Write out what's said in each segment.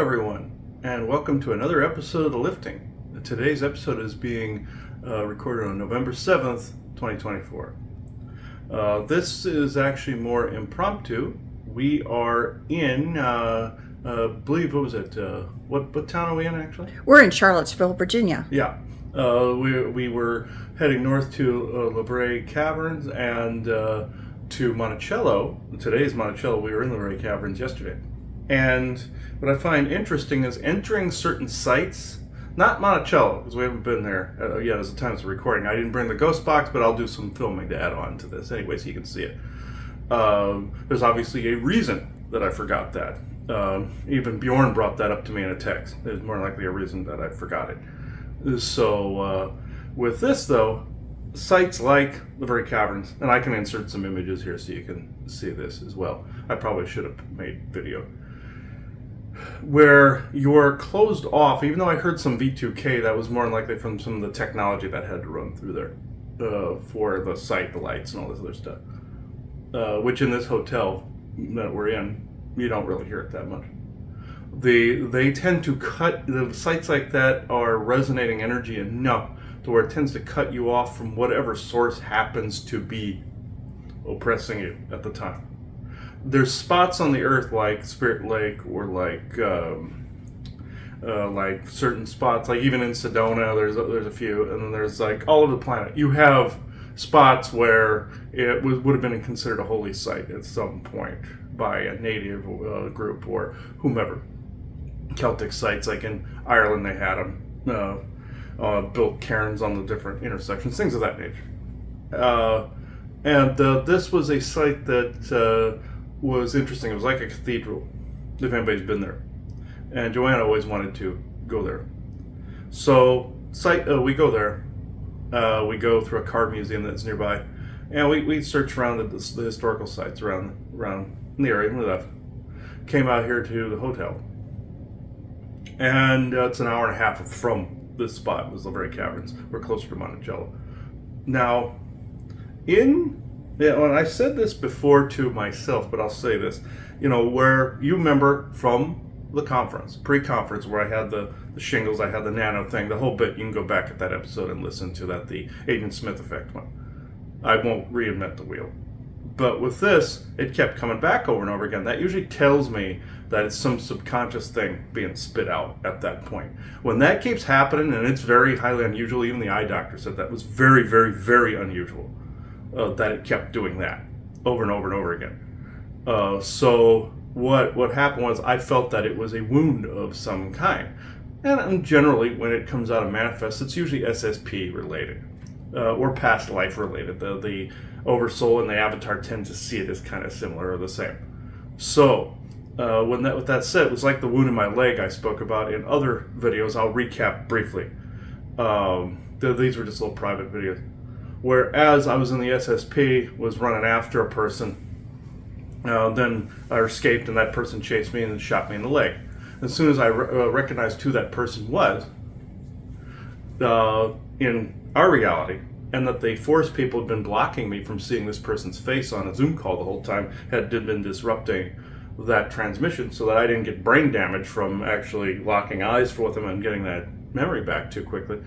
everyone, and welcome to another episode of The Lifting. Today's episode is being recorded on November 7th, 2024. This is actually more impromptu. We are in, believe, what was it? What town are we in, actually? We're in Charlottesville, Virginia. Yeah. We were heading north to La Brea Caverns and to Monticello. Today's Monticello. We were in La Brea Caverns yesterday. And what I find interesting is entering certain sites, not Monticello, because we haven't been there yet as the time of the recording. I didn't bring the ghost box, but I'll do some filming to add on to this anyway so you can see it. There's obviously a reason that I forgot that. Even Bjorn brought that up to me in a text. There's more likely a reason that I forgot it. So with this, though, sites like the very caverns, and I can insert some images here so you can see this as well. I probably should have made video. Where you're closed off, even though I heard some V2K, that was more than likely from some of the technology that had to run through there for the site, the lights, and all this other stuff. Which in this hotel that we're in, you don't really hear it that much. They tend to cut, the sites like that are resonating energy enough to where it tends to cut you off from whatever source happens to be oppressing you at the time. There's spots on the earth like Spirit Lake or like certain spots, like even in Sedona, there's a few, and then there's like all over the planet. You have spots where it would have been considered a holy site at some point by a native group or whomever. Celtic sites, like in Ireland, they had them built cairns on the different intersections, things of that nature. And this was a site that was interesting. It was like a cathedral, if anybody's been there. And Joanna always wanted to go there. So we go there. We go through a card museum that's nearby, and we search around the historical sites around the area. We left. Came out here to the hotel, and it's an hour and a half from this spot. It was the very caverns. We're closer to Monticello. Now, when I said this before to myself, but I'll say this, where you remember from the conference, pre-conference, where I had the shingles, I had the nano thing, the whole bit. You can go back at that episode and listen to that, the Agent Smith effect one. I won't reinvent the wheel. But with this, it kept coming back over and over again. That usually tells me that it's some subconscious thing being spit out at that point. When that keeps happening, and it's very highly unusual, even the eye doctor said that was very, very, very unusual, that it kept doing that over and over and over again. So what happened was I felt that it was a wound of some kind. And generally, when it comes out of manifest, it's usually SSP related or past life related. The oversoul and the avatar tend to see it as kind of similar or the same. So with that said, it was like the wound in my leg I spoke about in other videos. I'll recap briefly. These were just little private videos. Whereas I was in the SSP, was running after a person, then I escaped and that person chased me and shot me in the leg. As soon as I recognized who that person was, in our reality, and that the force people had been blocking me from seeing this person's face on a Zoom call the whole time, had been disrupting that transmission so that I didn't get brain damage from actually locking eyes with them and getting that memory back too quickly.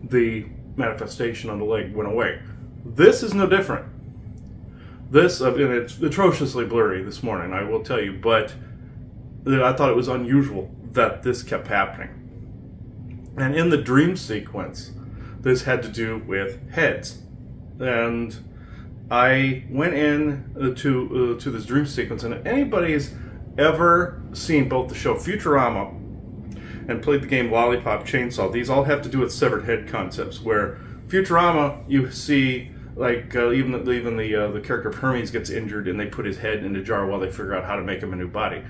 The manifestation on the leg went away. This is no different. This, and it's atrociously blurry this morning, I will tell you, but I thought it was unusual that this kept happening. And in the dream sequence, this had to do with heads. And I went in to this dream sequence, and if anybody's ever seen both the show Futurama and played the game Lollipop Chainsaw, these all have to do with severed head concepts, where Futurama, you see, like, even the character of Hermes gets injured and they put his head in a jar while they figure out how to make him a new body.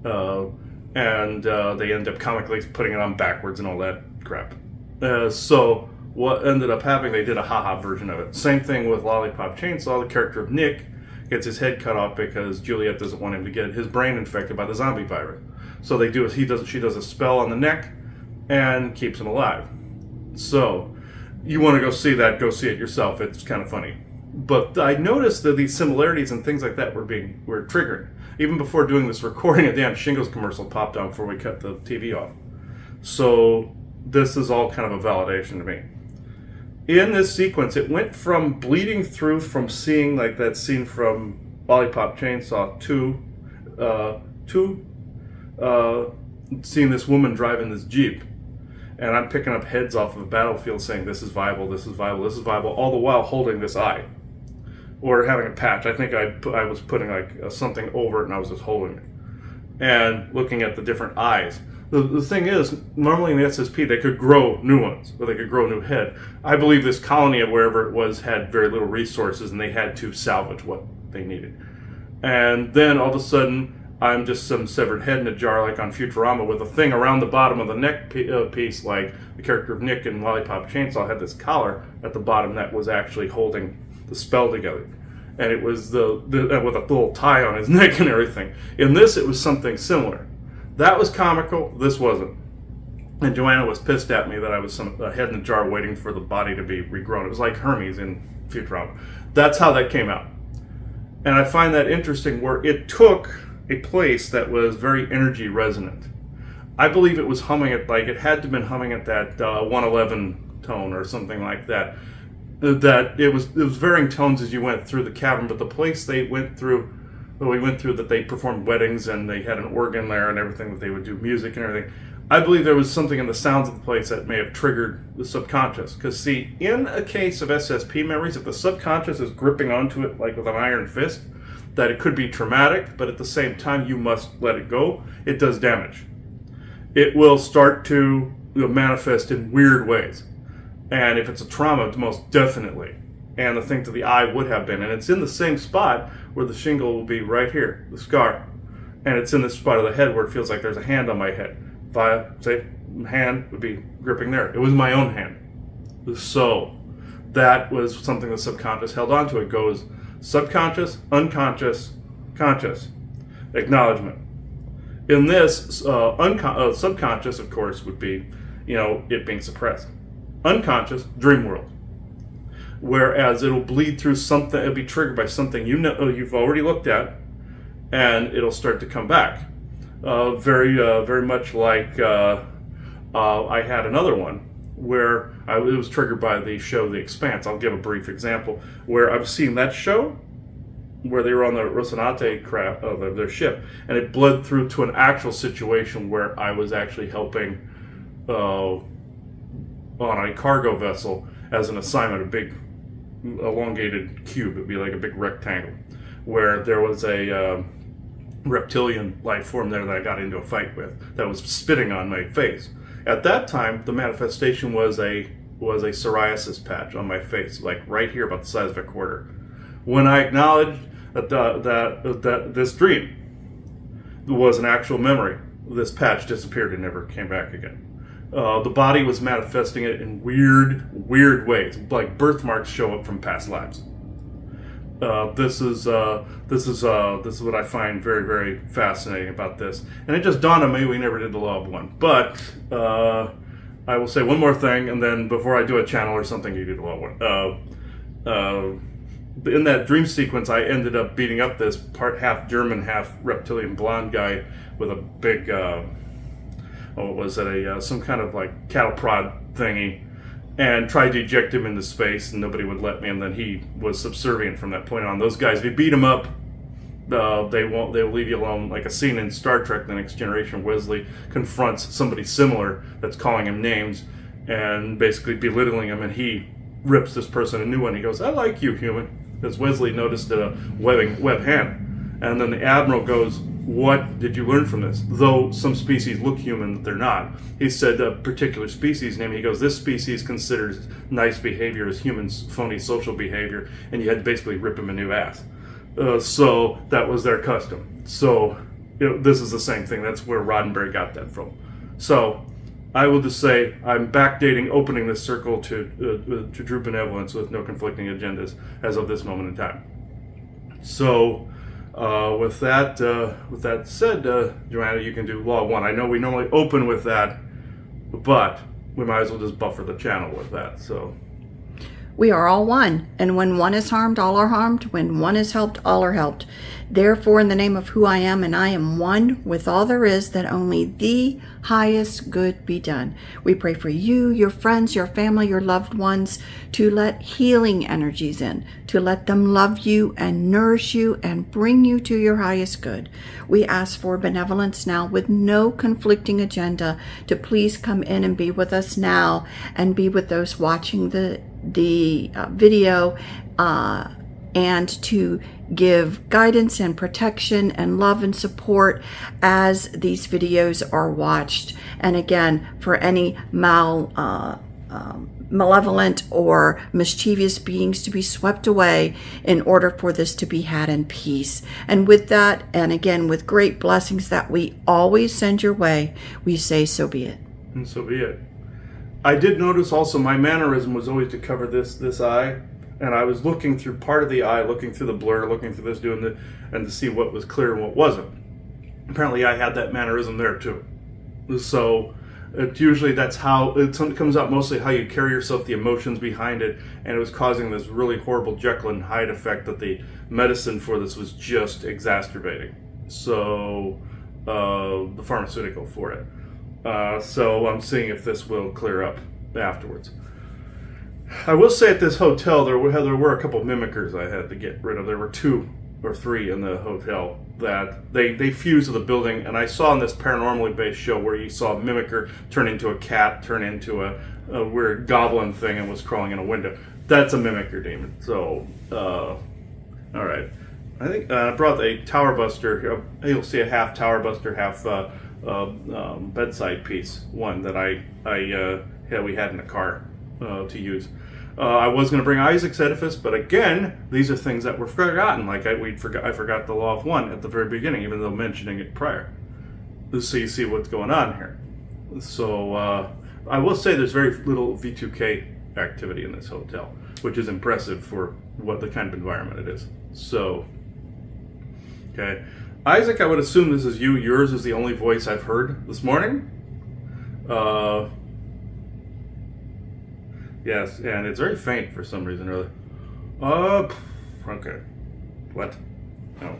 And they end up comically putting it on backwards and all that crap. So what ended up happening, they did a haha version of it. Same thing with Lollipop Chainsaw. The character of Nick gets his head cut off because Juliet doesn't want him to get his brain infected by the zombie virus. So she does a spell on the neck and keeps him alive. So you want to go see that, go see it yourself. It's kind of funny. But I noticed that these similarities and things like that were triggered. even before doing this recording, a damn Shingles commercial popped on before we cut the TV off. So this is all kind of a validation to me. In this sequence, it went from bleeding through from seeing like that scene from Lollipop Chainsaw to seeing this woman driving this Jeep. And I'm picking up heads off of a battlefield saying, this is viable, this is viable, this is viable, all the while holding this eye. Or having a patch. I think I was putting like something over it and I was just holding it. And looking at the different eyes. The thing is, normally in the SSP, they could grow new ones, or they could grow a new head. I believe this colony of wherever it was had very little resources, and they had to salvage what they needed. And then all of a sudden, I'm just some severed head in a jar, like on Futurama, with a thing around the bottom of the neck piece, like the character of Nick in Lollipop Chainsaw had this collar at the bottom that was actually holding the spell together. And it was with a little tie on his neck and everything. In this, it was something similar. That was comical. This wasn't. And Joanna was pissed at me that I was a head in a jar waiting for the body to be regrown. It was like Hermes in Futurama. That's how that came out. And I find that interesting where it took a place that was very energy resonant. I believe it was humming at, like, it had to have been humming at that 111 tone or something like that. That it was varying tones as you went through the cavern, but the place we went through that they performed weddings and they had an organ there and everything, that they would do music and everything. I believe there was something in the sounds of the place that may have triggered the subconscious. Because see, in a case of SSP memories, if the subconscious is gripping onto it like with an iron fist, that it could be traumatic, but at the same time you must let it go. It does damage. It will start to manifest in weird ways. And if it's a trauma, it's most definitely. And the thing to the eye would have been. And it's in the same spot where the shingle will be right here, the scar. And it's in this spot of the head where it feels like there's a hand on my head. If I say hand would be gripping there. It was my own hand. So that was something the subconscious held on to. It goes subconscious, unconscious, conscious. Acknowledgement. In this, subconscious, of course, would be, it being suppressed. Unconscious, dream world. Whereas it'll bleed through something, it'll be triggered by something you've already looked at, and it'll start to come back. Very much like I had another one where it was triggered by the show The Expanse. I'll give a brief example where I've seen that show where they were on the Rocinante craft, their ship, and it bled through to an actual situation where I was actually helping on a cargo vessel as an assignment, a big elongated cube. It'd be like a big rectangle where there was a reptilian life form there that I got into a fight with that was spitting on my face. At that time, the manifestation was a psoriasis patch on my face, like right here, about the size of a quarter. When I acknowledged that this dream was an actual memory, this patch disappeared and never came back again. The body was manifesting it in weird ways, like birthmarks show up from past lives. This is what I find very, very fascinating about this, and it just dawned on me we never did the law of one. But I will say one more thing, and then before I do a channel or something, you do the law of one. In that dream sequence, I ended up beating up this part half German, half reptilian blonde guy with a big. Some kind of like cattle prod thingy, and tried to eject him into space, and nobody would let me, and then he was subservient from that point on. Those guys, if you beat him up, they'll leave you alone. Like a scene in Star Trek The Next Generation, Wesley confronts somebody similar that's calling him names and basically belittling him, and he rips this person a new one. He goes, "I like you, human," because Wesley noticed a web hand. And then the Admiral goes, "What did you learn from this? Though some species look human, they're not." He said a particular species name. He goes, "This species considers nice behavior as humans' phony social behavior," and you had to basically rip him a new ass. So that was their custom. So this is the same thing. That's where Roddenberry got that from. So I will just say I'm backdating opening this circle to true benevolence with no conflicting agendas as of this moment in time. So. With that said, Joanna, you can do Law 1. I know we normally open with that, but we might as well just buffer the channel with that. So, We are all one, and when one is harmed, all are harmed. When one is helped, all are helped. Therefore, in the name of who I am, and I am one with all there is, that only the highest good be done. We pray for you, your friends, your family, your loved ones, to let healing energies in, to let them love you and nourish you and bring you to your highest good. We ask for benevolence now with no conflicting agenda to please come in and be with us now and be with those watching the video, and to give guidance and protection and love and support as these videos are watched. And again, for any malevolent or mischievous beings to be swept away in order for this to be had in peace. And with that, and again, with great blessings that we always send your way, we say, so be it. And so be it. I did notice also my mannerism was always to cover this eye, and I was looking through part of the eye, looking through the blur, looking through this, and to see what was clear and what wasn't. Apparently I had that mannerism there too. So usually that's how it comes out, mostly how you carry yourself, the emotions behind it, and it was causing this really horrible Jekyll and Hyde effect that the medicine for this was just exacerbating. So the pharmaceutical for it. So I'm seeing if this will clear up afterwards. I will say at this hotel there were a couple of mimickers I had to get rid of. There were 2 or 3 in the hotel that they fused with the building, and I saw in this paranormally based show where you saw a mimicker turn into a cat, turn into a weird goblin thing, and was crawling in a window. That's a mimicker demon. So, all right. I think I brought a tower buster. You'll see a half tower buster, half bedside piece, one that we had in the car to use. I was going to bring Isaac's edifice, but again, these are things that were forgotten. Like I forgot the law of one at the very beginning, even though mentioning it prior. So you see what's going on here. So I will say there's very little V2K activity in this hotel, which is impressive for what the kind of environment it is. So, okay. Isaac, I would assume this is you. Yours is the only voice I've heard this morning. Yes, and it's very faint for some reason, really. Okay. What? No.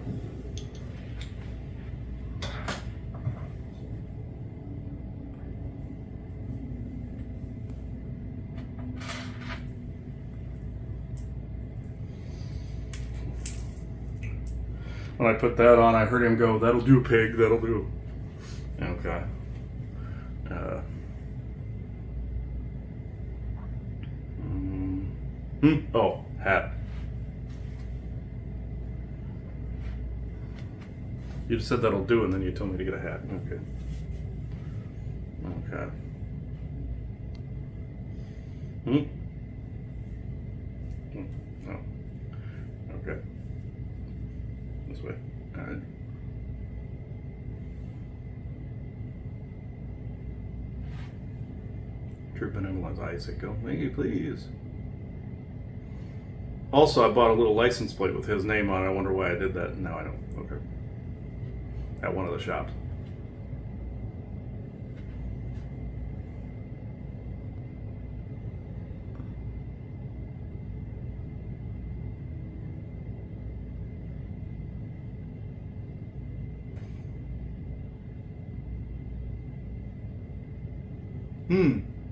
When I put that on, I heard him go, "That'll do, pig, that'll do." Okay. Oh, hat. You just said that'll do, and then you told me to get a hat. Okay. Okay. Oh. Okay. This way. All right. True benevolence, Isaac. Go. Thank you, please. Also, I bought a little license plate with his name on it. I wonder why I did that. Now I don't. Okay. At one of the shops.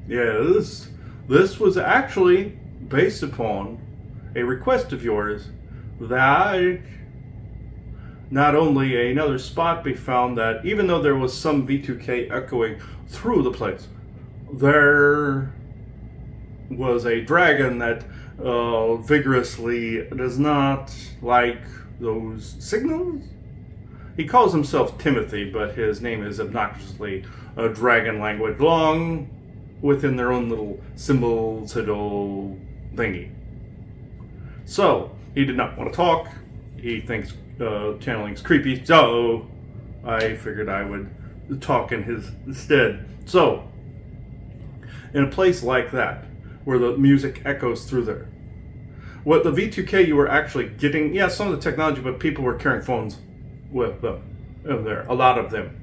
Yeah, this was actually based upon a request of yours that not only another spot be found, that even though there was some V2K echoing through the place, there was a dragon that vigorously does not like those signals. He calls himself Timothy, but his name is obnoxiously a dragon language, long within their own little symbol thingy. So, he did not want to talk. He thinks channeling's creepy, so I figured I would talk in his stead. So, in a place like that, where the music echoes through there, what the V2K you were actually getting, yeah, some of the technology, but people were carrying phones with them in there, a lot of them.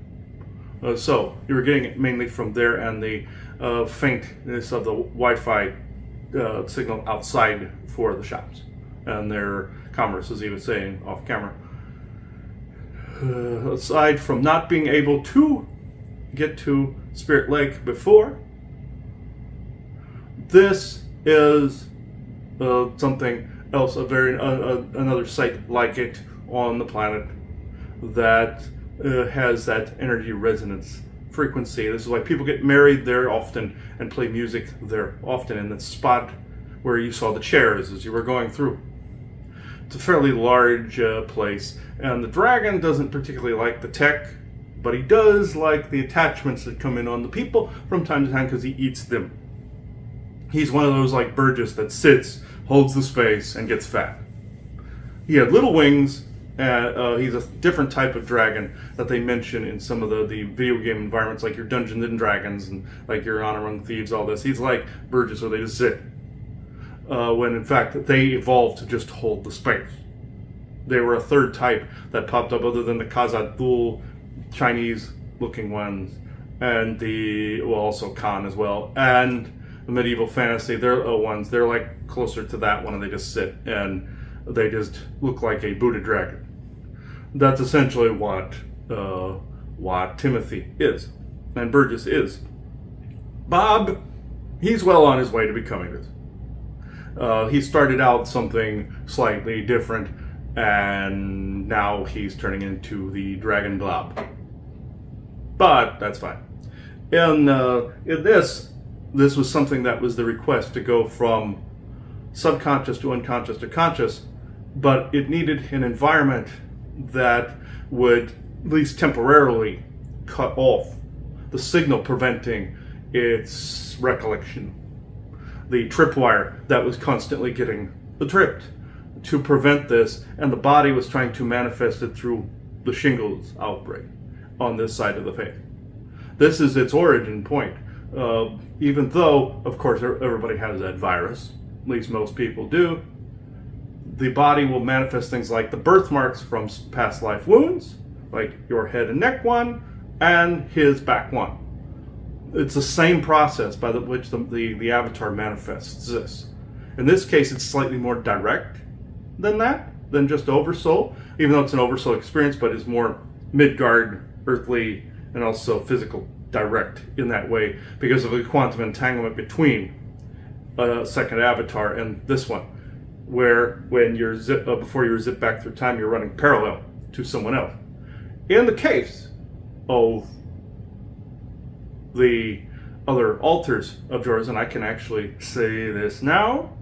So, you were getting it mainly from there, and the faintness of the Wi-Fi signal outside for the shops and their commerce, as he was saying off camera. Aside from not being able to get to Spirit Lake before, this is something else, another site like it on the planet that has that energy resonance frequency. This is why people get married there often and play music there often, in the spot where you saw the chairs as you were going through. It's a fairly large place, and the dragon doesn't particularly like the tech, but he does like the attachments that come in on the people from time to time because he eats them. He's one of those like Burgess that sits, holds the space, and gets fat. He had little wings. He's a different type of dragon that they mention in some of the video game environments, like your Dungeons and Dragons and like your Honor Among Thieves, all this. He's like Burgess, where they just sit. When in fact they evolved to just hold the space. They were a third type that popped up other than the Khazad-dûl Chinese-looking ones, and also Khan as well, and the medieval fantasy. They're ones. They're like closer to that one, and they just sit and they just look like a Buddha dragon. That's essentially what Timothy is, and Burgess is. Bob, he's well on his way to becoming this. He started out something slightly different, and now he's turning into the Dragon Blob. But that's fine. In this was something that was the request to go from subconscious to unconscious to conscious, but it needed an environment that would, at least temporarily, cut off the signal preventing its recollection. The tripwire that was constantly getting tripped to prevent this, and the body was trying to manifest it through the shingles outbreak on this side of the face. This is its origin point. Even though, of course, everybody has that virus, at least most people do, the body will manifest things like the birthmarks from past life wounds, like your head and neck one, and his back one. It's the same process by which the avatar manifests this. In this case, it's slightly more direct than just Oversoul, even though it's an Oversoul experience, but it's more Midgard, earthly, and also physical, direct in that way because of the quantum entanglement between a second avatar and this one, where when you're before you zip back through time, you're running parallel to someone else. In the case of the other altars of yours, and I can actually say this now,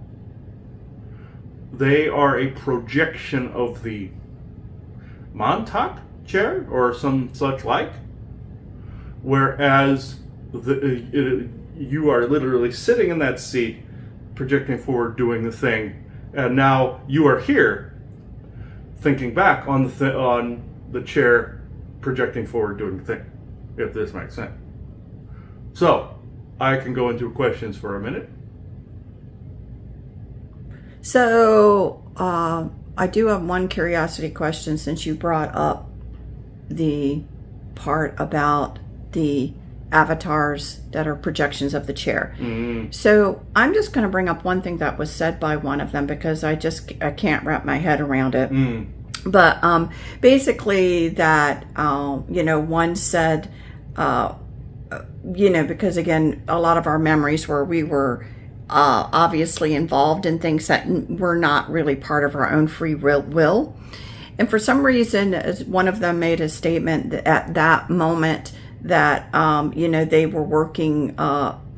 they are a projection of the Montauk chair or some such like, whereas you are literally sitting in that seat projecting forward doing the thing, and now you are here thinking back on the chair projecting forward doing the thing, if this makes sense. So, I can go into questions for a minute. So, I do have one curiosity question since you brought up the part about the avatars that are projections of the chair. Mm-hmm. So, I'm just going to bring up one thing that was said by one of them because I can't wrap my head around it. Mm. But basically that, one said, because again, a lot of our memories where we were obviously involved in things that were not really part of our own free will. And for some reason, one of them made a statement that at that moment that, they were working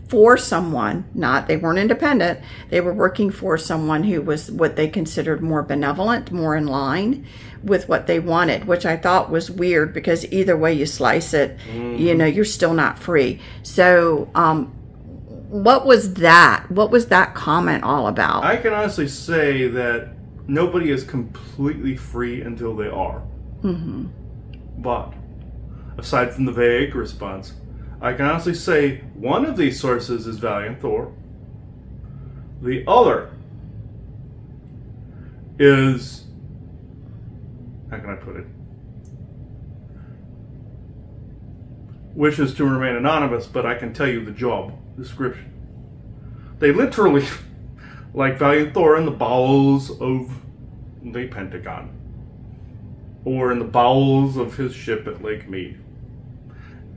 for someone, they weren't independent, they were working for someone who was what they considered more benevolent, more in line with what they wanted, which I thought was weird because either way you slice it, you're still not free. So, what was that? What was that comment all about? I can honestly say that nobody is completely free until they are. Mm-hmm. But, aside from the vague response, I can honestly say one of these sources is Valiant Thor. The other is, how can I put it? Wishes to remain anonymous, but I can tell you the job description. They literally like Valiant Thor in the bowels of the Pentagon, or in the bowels of his ship at Lake Mead,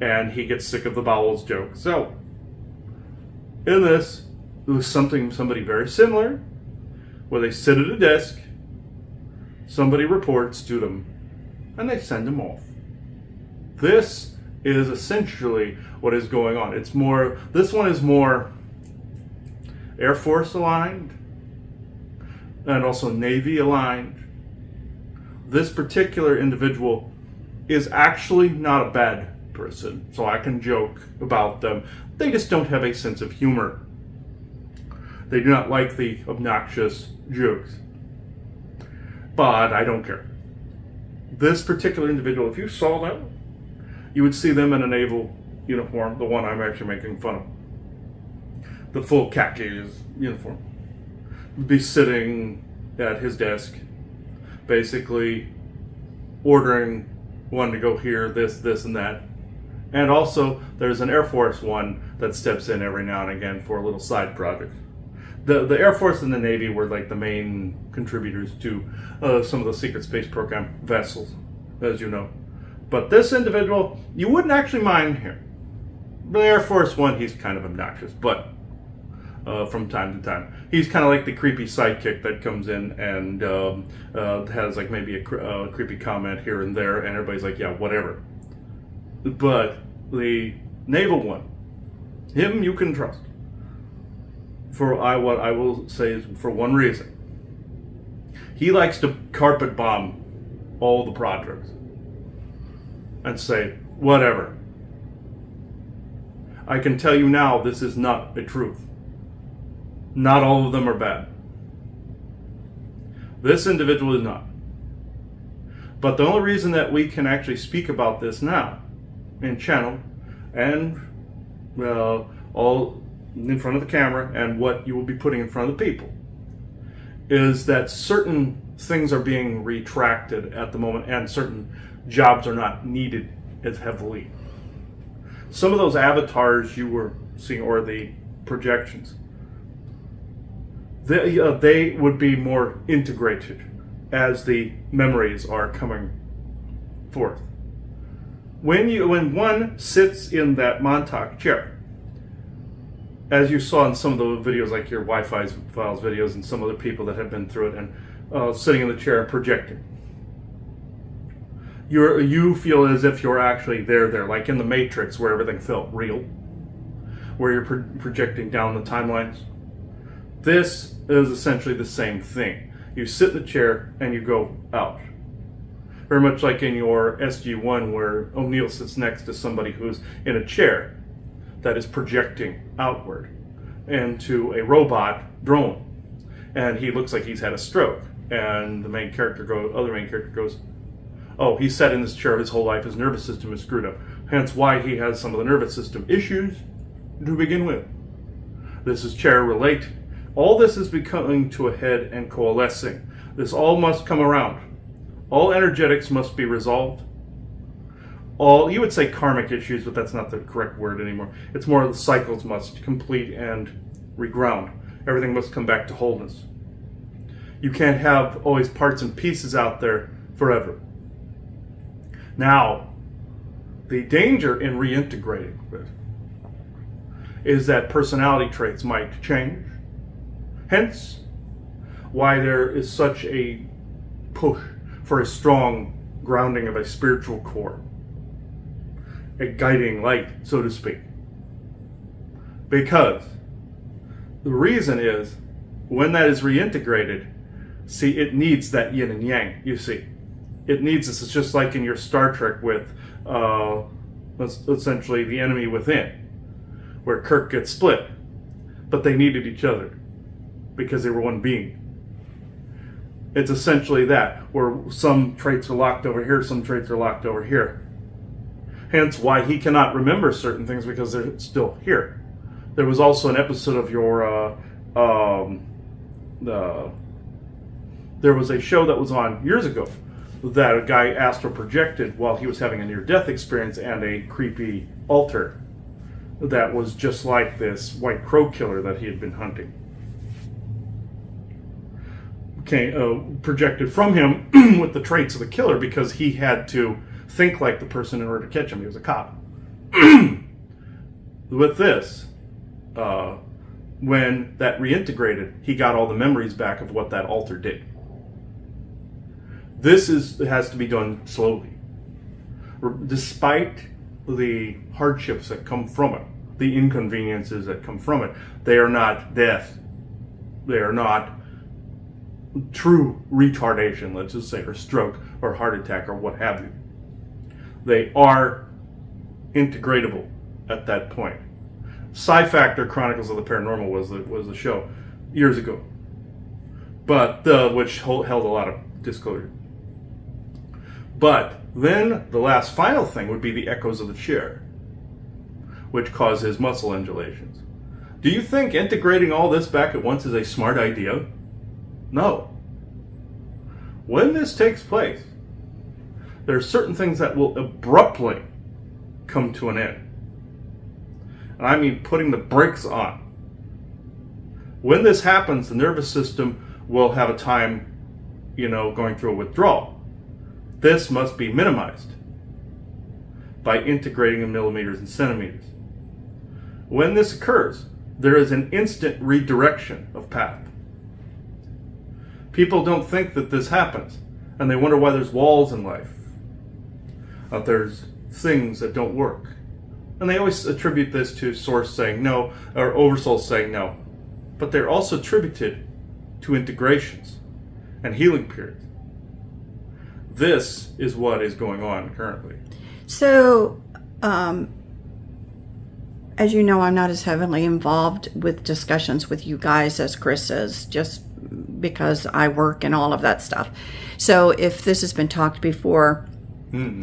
and he gets sick of the bowels joke. So, in this, it was somebody very similar, where they sit at a desk, somebody reports to them, and they send them off. This is essentially what is going on. This one is more Air Force aligned, and also Navy aligned. This particular individual is actually not a bad person, so I can joke about them. They just don't have a sense of humor. They do not like the obnoxious jokes. But I don't care. This particular individual, if you saw them, you would see them in a naval uniform, the one I'm actually making fun of. The full khakis uniform. Be sitting at his desk, basically ordering one to go here, this, and that. And also, there's an Air Force one that steps in every now and again for a little side project. The Air Force and the Navy were like the main contributors to some of the secret space program vessels, as you know. But this individual, you wouldn't actually mind him. The Air Force one, he's kind of obnoxious, but from time to time. He's kind of like the creepy sidekick that comes in and has like maybe a creepy comment here and there, and everybody's like, yeah, whatever. But the naval one, him you can trust. What I will say is for one reason. He likes to carpet bomb all the projects and say, whatever. I can tell you now, this is not the truth. Not all of them are bad. This individual is not. But the only reason that we can actually speak about this now in channel and all in front of the camera and what you will be putting in front of the people is that certain things are being retracted at the moment and certain jobs are not needed as heavily. Some of those avatars you were seeing, or the projections, they would be more integrated as the memories are coming forth. When one sits in that Montauk chair, as you saw in some of the videos, like your Wi-Fi files videos and some other people that have been through it, and sitting in the chair and projecting, you feel as if you're actually there, like in the Matrix, where everything felt real, where you're projecting down the timelines. This is essentially the same thing. You sit in the chair and you go out. Very much like in your SG-1, where O'Neill sits next to somebody who's in a chair that is projecting outward into a robot drone, and he looks like he's had a stroke, and the other main character goes, oh, he's sat in this chair his whole life, his nervous system is screwed up, hence why he has some of the nervous system issues to begin with. This is chair related. All this is becoming to a head and coalescing. This all must come around. All energetics must be resolved. All, you would say karmic issues, but that's not the correct word anymore. It's more the cycles must complete and reground. Everything must come back to wholeness. You can't have always parts and pieces out there forever. Now, the danger in reintegrating this is that personality traits might change. Hence, why there is such a push for a strong grounding of a spiritual core. A guiding light, so to speak. Because the reason is, when that is reintegrated, see, it needs that yin and yang, you see. It needs this. It's just like in your Star Trek with essentially the enemy within, where Kirk gets split, but they needed each other because they were one being. It's essentially that, where some traits are locked over here, some traits are locked over here. Hence why he cannot remember certain things, because they're still here. There was also an episode of your there was a show that was on years ago that a guy astral projected while he was having a near-death experience and a creepy altar that was just like this white crow killer that he had been hunting. projected from him with the traits of the killer, because he had to think like the person in order to catch him. He was a cop. With this, when that reintegrated, he got all the memories back of what that alter did. It has to be done slowly. Despite the hardships that come from it, the inconveniences that come from it, they are not death. They are not true retardation, let's just say, or stroke, or heart attack, or what have you. They are integratable at that point. Psi Factor Chronicles of the Paranormal was the show years ago, but which held a lot of disclosure. But then the last final thing would be the echoes of the chair, which cause his muscle undulations. Do you think integrating all this back at once is a smart idea? No. When this takes place, there are certain things that will abruptly come to an end. And I mean putting the brakes on. When this happens, the nervous system will have a time, going through a withdrawal. This must be minimized by integrating in millimeters and centimeters. When this occurs, there is an instant redirection of path. People don't think that this happens, and they wonder why there's walls in life. There's things that don't work. And they always attribute this to Source saying no, or Oversoul saying no. But they're also attributed to integrations and healing periods. This is what is going on currently. So, as you know, I'm not as heavily involved with discussions with you guys as Chris is, just because I work and all of that stuff. So if this has been talked before,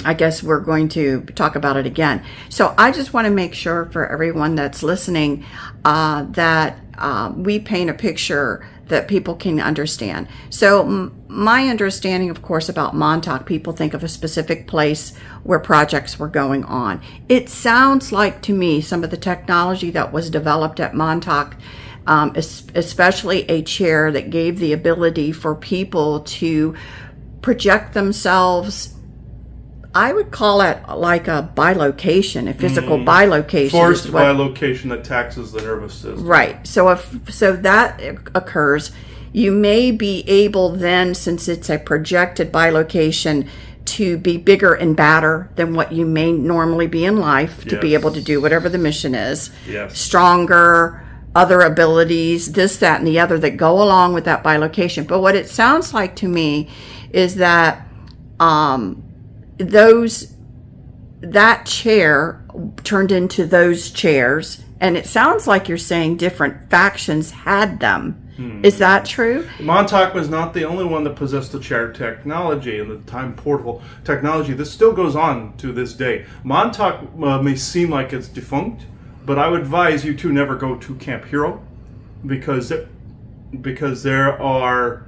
I guess we're going to talk about it again. So I just want to make sure for everyone that's listening that we paint a picture that people can understand. So my understanding, of course, about Montauk, people think of a specific place where projects were going on. It sounds like to me some of the technology that was developed at Montauk, especially a chair that gave the ability for people to project themselves. I would call it like a bilocation, a physical bilocation. Forced bilocation that taxes the nervous system. Right. So if that occurs, you may be able then, since it's a projected bilocation, to be bigger and badder than what you may normally be in life, to be able to do whatever the mission is. Yes. Stronger, other abilities, this, that, and the other that go along with that bilocation. But what it sounds like to me is that that chair turned into those chairs, and it sounds like you're saying different factions had them. Is that true? Montauk was not the only one that possessed the chair technology and the time portal technology. This still goes on to this day. Montauk may seem like it's defunct, but I would advise you to never go to Camp Hero, because there are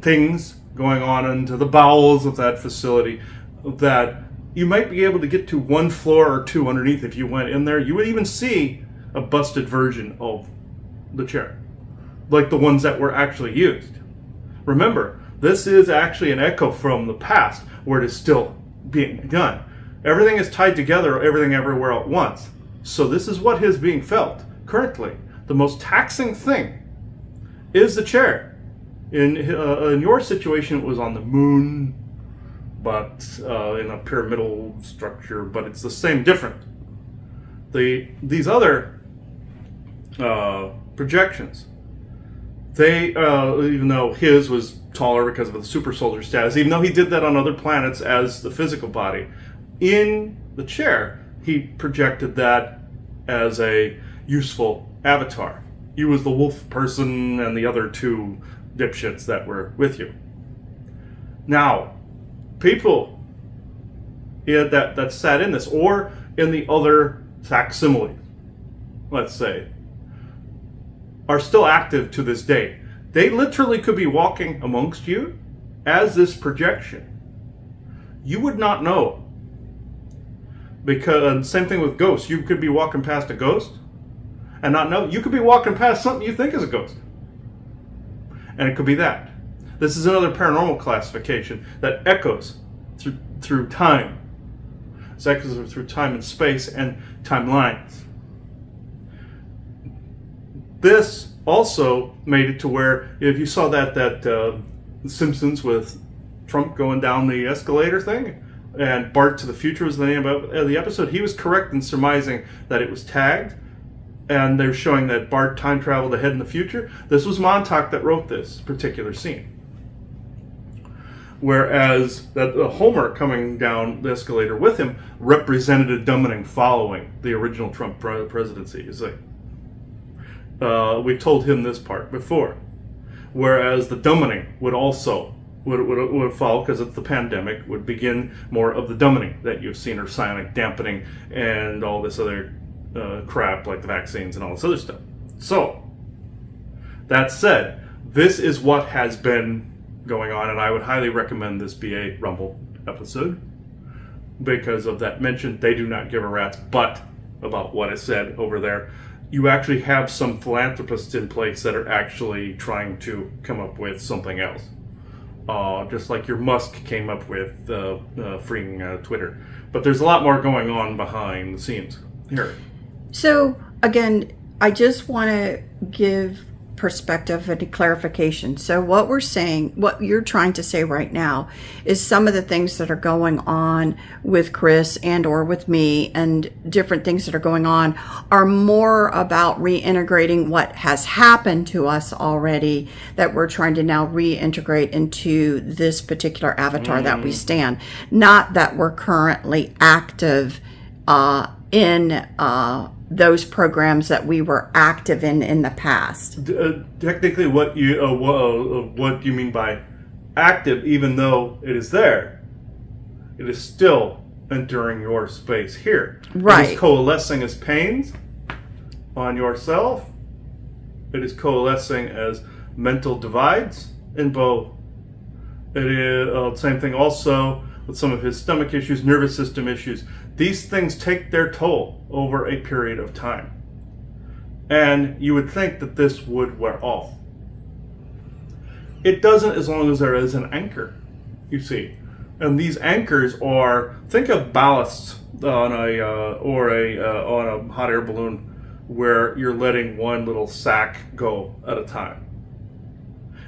things going on into the bowels of that facility that you might be able to get to one floor or two underneath. If you went in there, you would even see a busted version of the chair, like the ones that were actually used. Remember, this is actually an echo from the past where it is still being done. Everything is tied together, everything everywhere at once. So this is what is being felt currently. The most taxing thing is the chair. In your situation, it was on the moon, but in a pyramidal structure, but it's the same, different. These other projections, they, even though his was taller because of the super soldier status, even though he did that on other planets as the physical body, in the chair, he projected that as a useful avatar. You was the wolf person and the other two dipshits that were with you. Now, people that sat in this, or in the other facsimiles, let's say, are still active to this day. They literally could be walking amongst you as this projection. You would not know. Because same thing with ghosts. You could be walking past a ghost and not know. You could be walking past something you think is a ghost, and it could be that. This is another paranormal classification that echoes through time. It echoes through time and space and timelines. This also made it to where, if you saw that Simpsons with Trump going down the escalator thing, and Bart to the Future was the name of the episode, he was correct in surmising that it was tagged, and they're showing that Bart time traveled ahead in the future. This was Montauk that wrote this particular scene. Whereas that Homer coming down the escalator with him represented a dummening following the original Trump presidency. You see, we've told him this part before. Whereas the dummening would also would follow, because it's the pandemic, would begin more of the dummening that you've seen, or psionic dampening and all this other crap like the vaccines and all this other stuff. So, that said, this is what has been going on, and I would highly recommend this be a Rumble episode because of that mention. They do not give a rat's butt about what is said over there. You actually have some philanthropists in place that are actually trying to come up with something else. Just like your Musk came up with freeing Twitter. But there's a lot more going on behind the scenes here. So, again, I just want to give perspective and clarification. So what we're saying, what you're trying to say right now, is some of the things that are going on with Chris and or with me, and different things that are going on, are more about reintegrating what has happened to us already, that we're trying to now reintegrate into this particular avatar that we stand. Not that we're currently active in those programs that we were active in the past. Technically, what you mean by active, even though it is there, it is still entering your space here. Right. It is coalescing as pains on yourself. It is coalescing as mental divides in both. It is same thing also with some of his stomach issues, nervous system issues. These things take their toll over a period of time. And you would think that this would wear off. It doesn't, as long as there is an anchor, you see. And these anchors are, think of ballasts on a hot air balloon, where you're letting one little sack go at a time.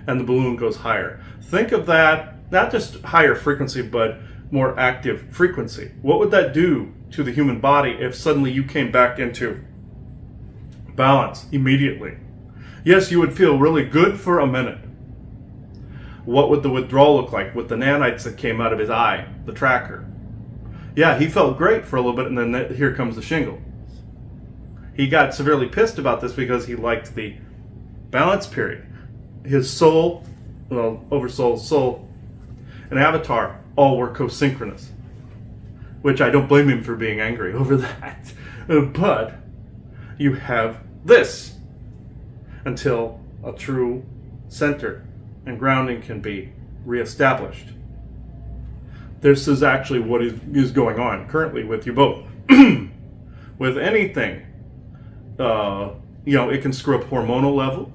And the balloon goes higher. Think of that, not just higher frequency, but more active frequency. What would that do to the human body if suddenly you came back into balance immediately? Yes, you would feel really good for a minute. What would the withdrawal look like with the nanites that came out of his eye, the tracker? Yeah, he felt great for a little bit, and then here comes the shingle. He got severely pissed about this because he liked the balance period. His soul, oversoul, soul, and avatar all were co-synchronous, which I don't blame him for being angry over that. But you have this until a true center and grounding can be reestablished. This is actually what is going on currently with you both. With anything, it can screw up hormonal levels.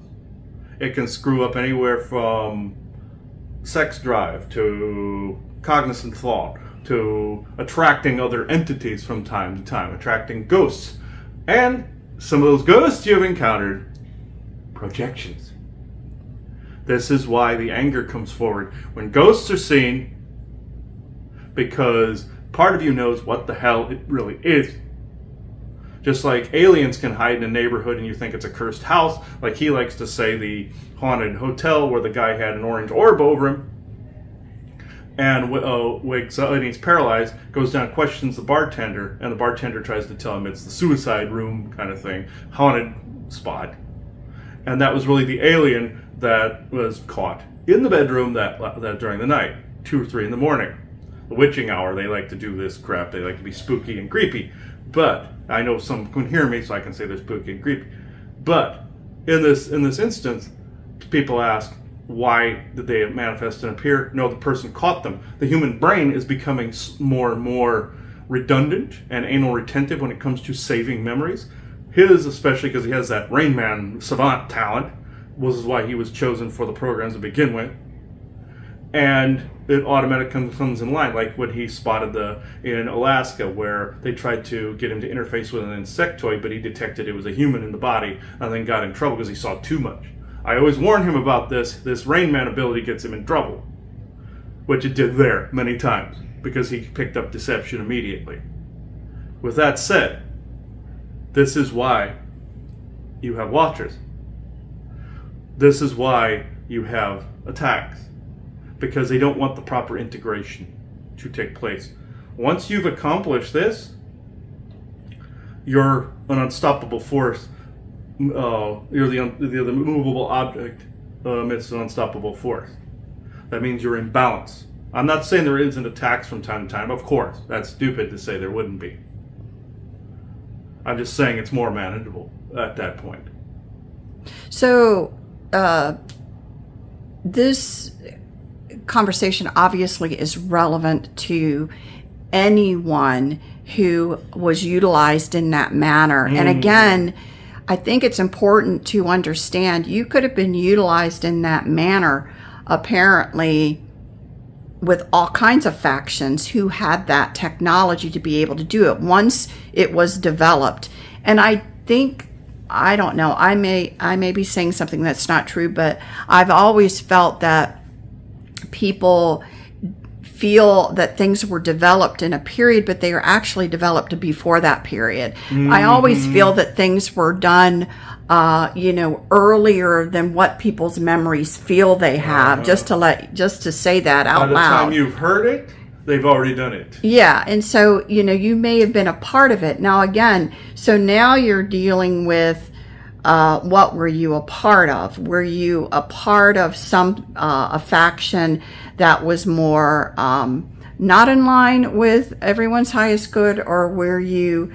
It can screw up anywhere from sex drive to cognizant thought, to attracting other entities from time to time, attracting ghosts. And some of those ghosts you've encountered, projections. This is why the anger comes forward when ghosts are seen, because part of you knows what the hell it really is. Just like aliens can hide in a neighborhood and you think it's a cursed house, like he likes to say, the haunted hotel where the guy had an orange orb over him, and wakes up and he's paralyzed, goes down, questions the bartender, and the bartender tries to tell him it's the suicide room kind of thing, haunted spot. And that was really the alien that was caught in the bedroom that during the night, 2 or 3 in the morning. The witching hour, they like to do this crap. They like to be spooky and creepy. But I know some can hear me, so I can say they're spooky and creepy. But in this instance, people ask, why did they manifest and appear? No, the person caught them. The human brain is becoming more and more redundant and anal retentive when it comes to saving memories. His, especially because he has that Rain Man savant talent, was why he was chosen for the programs to begin with. and it automatically comes in line, like when he spotted in Alaska, where they tried to get him to interface with an insectoid, but he detected it was a human in the body, and then got in trouble because he saw too much. I always warn him about this. This Rain Man ability gets him in trouble, which it did there many times, because he picked up deception immediately. With that said, this is why you have watchers. This is why you have attacks, because they don't want the proper integration to take place. Once you've accomplished this, you're an unstoppable force. You're the movable object amidst an unstoppable force. That means you're in balance. I'm not saying there isn't attacks from time to time. Of course, that's stupid to say there wouldn't be. I'm just saying it's more manageable at that point. So, this conversation obviously is relevant to anyone who was utilized in that manner. And again, I think it's important to understand you could have been utilized in that manner, apparently, with all kinds of factions who had that technology to be able to do it once it was developed. And I think, I don't know, I may be saying something that's not true, but I've always felt that people feel that things were developed in a period, but they were actually developed before that period. I always feel that things were done earlier than what people's memories feel they have. Just to say that out loud. By the time you've heard it, they've already done it. Yeah, and so you may have been a part of it. Now again, so now you're dealing with what were you a part of? Were you a part of a faction that was more not in line with everyone's highest good, or were you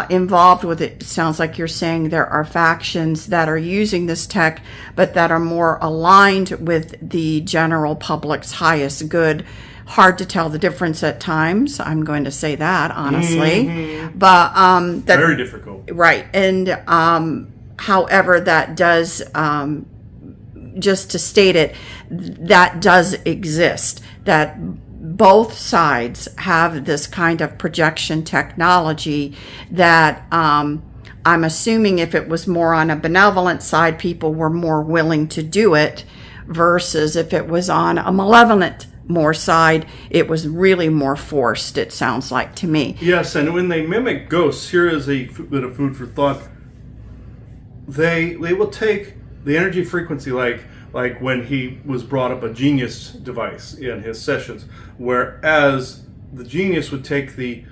involved with it? Sounds like you're saying there are factions that are using this tech, but that are more aligned with the general public's highest good. Hard to tell the difference at times. I'm going to say that honestly, but very difficult. Right, and however, that does. Just to state it, that does exist. That both sides have this kind of projection technology that I'm assuming if it was more on a benevolent side, people were more willing to do it, versus if it was on a malevolent more side, it was really more forced, it sounds like to me. Yes, and when they mimic ghosts, here is a bit of food for thought. They will take the energy frequency, like when he was brought up a genius device in his sessions, whereas the genius would take the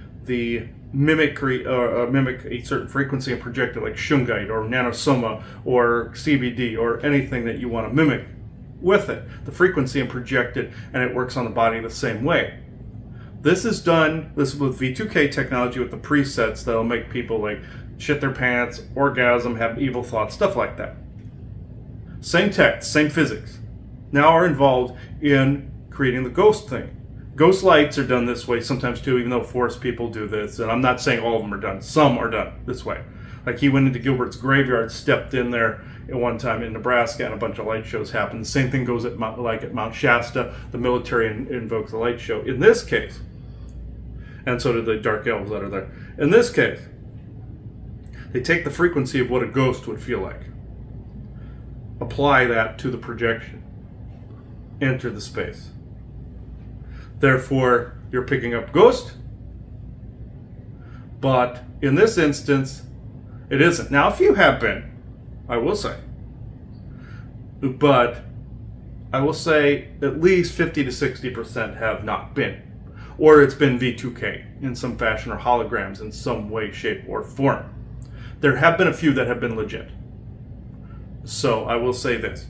mimicry or mimic a certain frequency and project it, like shungite or nanosoma or CBD or anything that you want to mimic with it, the frequency, and project it, and it works on the body the same way. This is with V2K technology, with the presets that'll make people like shit their pants, orgasm, have evil thoughts, stuff like that. Same tech, same physics, now are involved in creating the ghost thing. Ghost lights are done this way sometimes too, even though force people do this. And I'm not saying all of them are done. Some are done this way. Like he went into Gilbert's graveyard, stepped in there at one time in Nebraska, and a bunch of light shows happened. The same thing goes at Mount Shasta. The military invokes a light show. In this case, and so do the dark elves that are there. In this case, they take the frequency of what a ghost would feel like, apply that to the projection, enter the space. Therefore, you're picking up ghost, but in this instance, it isn't. Now, if you have been, I will say, but I will say at least 50 to 60% have not been, or it's been V2K in some fashion, or holograms in some way, shape, or form. There have been a few that have been legit. So I will say this,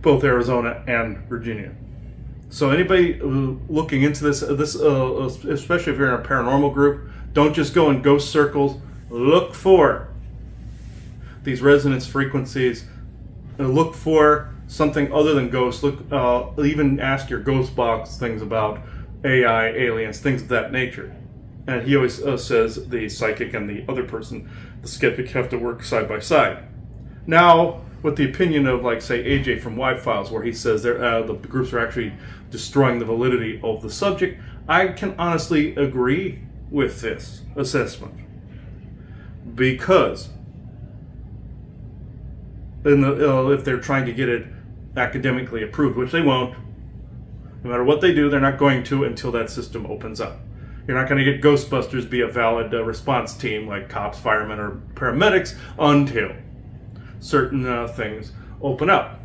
both Arizona and Virginia. So anybody looking into this, especially if you're in a paranormal group, don't just go in ghost circles. Look for these resonance frequencies. Look for something other than ghosts. Even ask your ghost box things about AI, aliens, things of that nature. And he always says the psychic and the other person, the skeptic, have to work side by side. Now, with the opinion of, like, say, AJ from Y-Files, where he says the groups are actually destroying the validity of the subject, I can honestly agree with this assessment. Because if they're trying to get it academically approved, which they won't, no matter what they do, they're not going to until that system opens up. You're not going to get Ghostbusters be a valid response team like cops, firemen, or paramedics until certain things open up.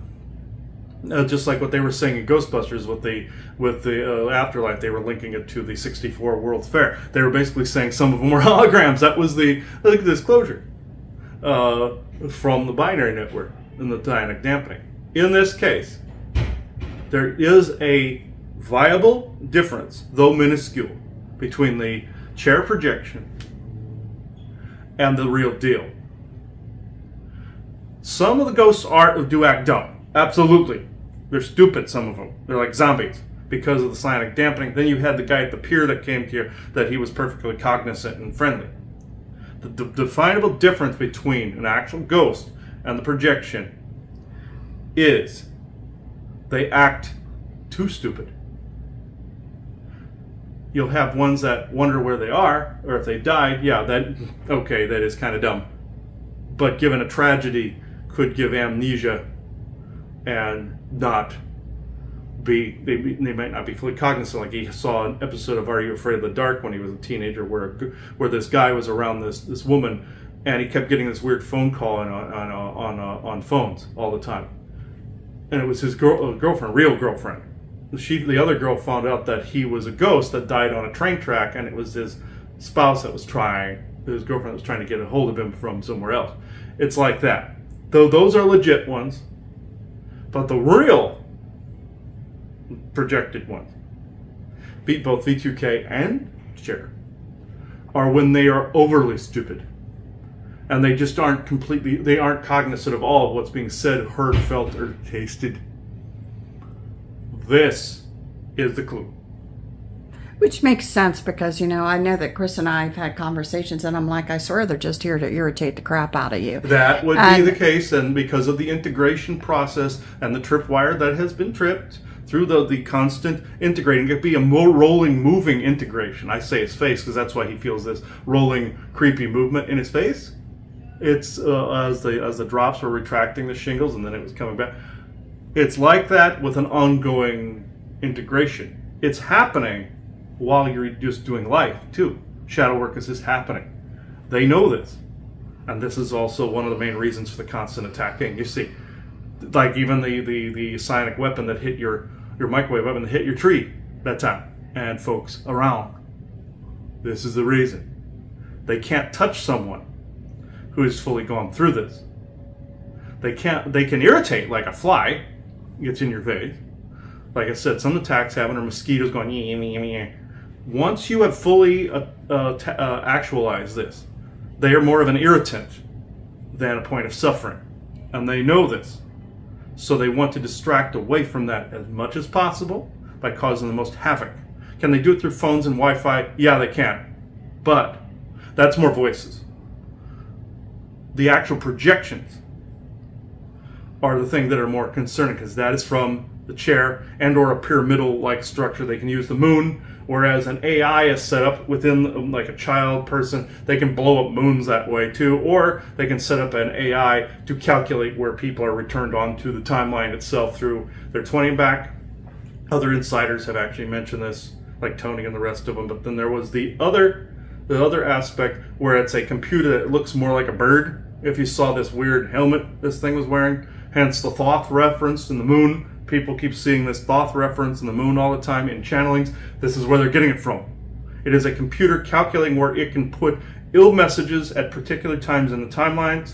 Just like what they were saying in Ghostbusters with the afterlife, they were linking it to the '64 World's Fair. They were basically saying some of them were holograms. That was the disclosure from the binary network and the dynamic dampening. In this case, there is a viable difference, though minuscule, between the chair projection and the real deal. Some of the ghosts do act dumb. Absolutely. They're stupid, some of them. They're like zombies because of the psionic dampening. Then you had the guy at the pier that came here that he was perfectly cognizant and friendly. The definable difference between an actual ghost and the projection is they act too stupid. You'll have ones that wonder where they are, or if they died, that is kind of dumb. But given a tragedy, could give amnesia and not be, they might not be fully cognizant. Like he saw an episode of Are You Afraid of the Dark when he was a teenager where this guy was around this woman and he kept getting this weird phone call on phones all the time. And it was his girlfriend, real girlfriend. The other girl found out that he was a ghost that died on a train track, and it was his spouse his girlfriend was trying to get a hold of him from somewhere else. It's like that. Though those are legit ones, but the real projected ones, both V2K and chair, are when they are overly stupid. And they just aren't cognizant of all of what's being said, heard, felt, or tasted. This is the clue. Which makes sense because, I know that Chris and I have had conversations and I'm like, I swear they're just here to irritate the crap out of you. That would be the case, and because of the integration process and the tripwire that has been tripped through the constant integrating, it could be a more rolling, moving integration. I say his face because that's why he feels this rolling, creepy movement in his face. It's as the drops were retracting the shingles and then it was coming back. It's like that with an ongoing integration. It's happening while you're just doing life, too. Shadow work is just happening. They know this. And this is also one of the main reasons for the constant attacking. You see, like even the psionic weapon that hit your microwave weapon that hit your tree that time, and folks around. This is the reason. They can't touch someone who has fully gone through this. They can irritate like a fly, gets in your face. Like I said, some attacks happen, or mosquitoes going, yeah. Once you have fully actualized this, they are more of an irritant than a point of suffering. And they know this. So they want to distract away from that as much as possible by causing the most havoc. Can they do it through phones and Wi-Fi? Yeah, they can. But that's more voices. The actual projections are the thing that are more concerning, because that is from the chair and or a pyramidal-like structure. They can use the moon, whereas an AI is set up within like a child person. They can blow up moons that way too, or they can set up an AI to calculate where people are returned onto the timeline itself through their 20 back. Other insiders have actually mentioned this, like Tony and the rest of them. But then there was the other aspect where it's a computer that looks more like a bird. If you saw this weird helmet this thing was wearing, hence the Thoth reference in the moon. People keep seeing this Thoth reference in the moon all the time in channelings. This is where they're getting it from. It is a computer calculating where it can put ill messages at particular times in the timelines,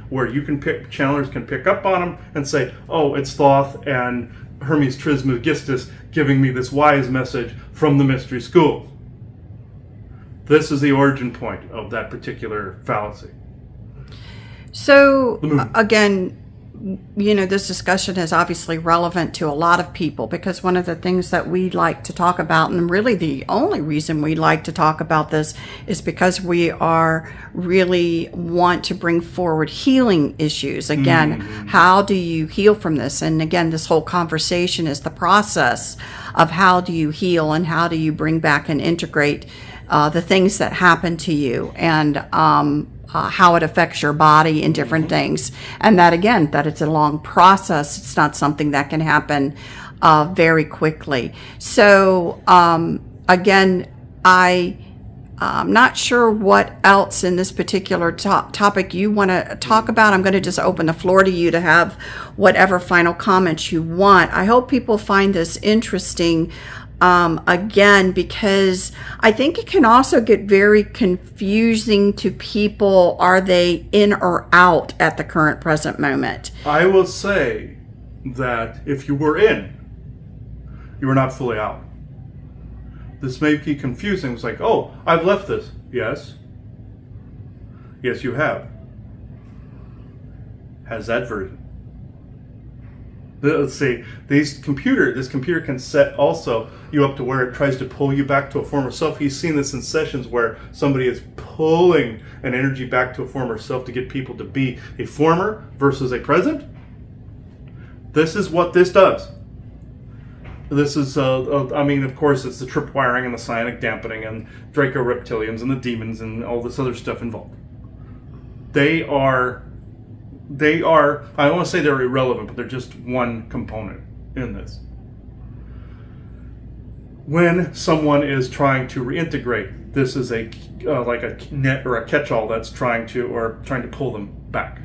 where channelers can pick up on them and say, oh, it's Thoth and Hermes Trismegistus giving me this wise message from the mystery school. This is the origin point of that particular fallacy. So, again, this discussion is obviously relevant to a lot of people, because one of the things that we like to talk about, and really the only reason we like to talk about this, is because we are really want to bring forward healing issues. Again, how do you heal from this? And again, this whole conversation is the process of how do you heal and how do you bring back and integrate the things that happen to you, and how it affects your body and different things. And that, again, that it's a long process. It's not something that can happen very quickly. So, again, I'm not sure what else in this particular topic you want to talk about. I'm going to just open the floor to you to have whatever final comments you want. I hope people find this interesting. Again, because I think it can also get very confusing to people. Are they in or out at the current present moment? I will say that if you were in, you were not fully out. This may be confusing. It's like, oh, I've left this. Yes. Yes, you have. Has that version. Let's see, this computer can set also you up to where it tries to pull you back to a former self. He's seen this in sessions where somebody is pulling an energy back to a former self to get people to be a former versus a present. This is what this does. This is, of course, it's the tripwiring and the psionic dampening and Draco reptilians and the demons and all this other stuff involved. They are, I don't want to say they're irrelevant, but they're just one component in this. When someone is trying to reintegrate, this is like a net or a catch-all that's trying to pull them back.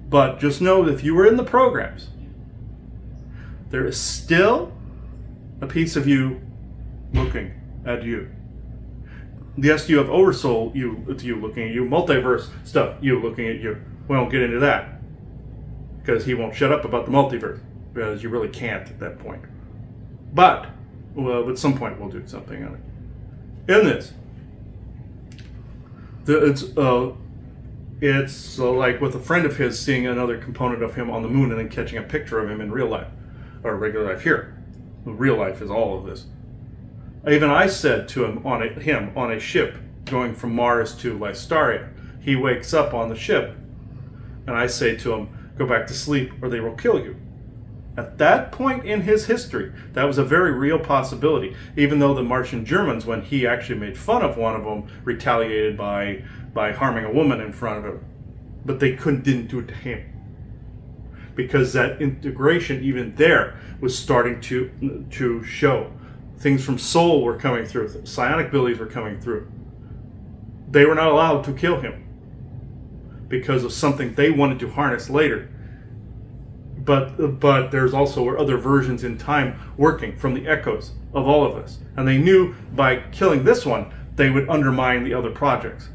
But just know that if you were in the programs, there is still a piece of you looking at you. Yes, you have oversoul, you looking at you, multiverse stuff, you looking at you. We won't get into that because he won't shut up about the multiverse, because you really can't at that point. But at some point we'll do something on it. In this, it's like with a friend of his seeing another component of him on the moon and then catching a picture of him in real life, or regular life here. Real life is all of this. Even I said to him on a ship going from Mars to Lystaria, he wakes up on the ship, and I say to him, go back to sleep or they will kill you. At that point in his history, that was a very real possibility, even though the Martian Germans, when he actually made fun of one of them, retaliated by harming a woman in front of him. But they didn't do it to him. Because that integration, even there, was starting to show. Things from soul were coming through. Psionic abilities were coming through. They were not allowed to kill him because of something they wanted to harness later. But there's also other versions in time working from the echoes of all of us. And they knew by killing this one, they would undermine the other projects.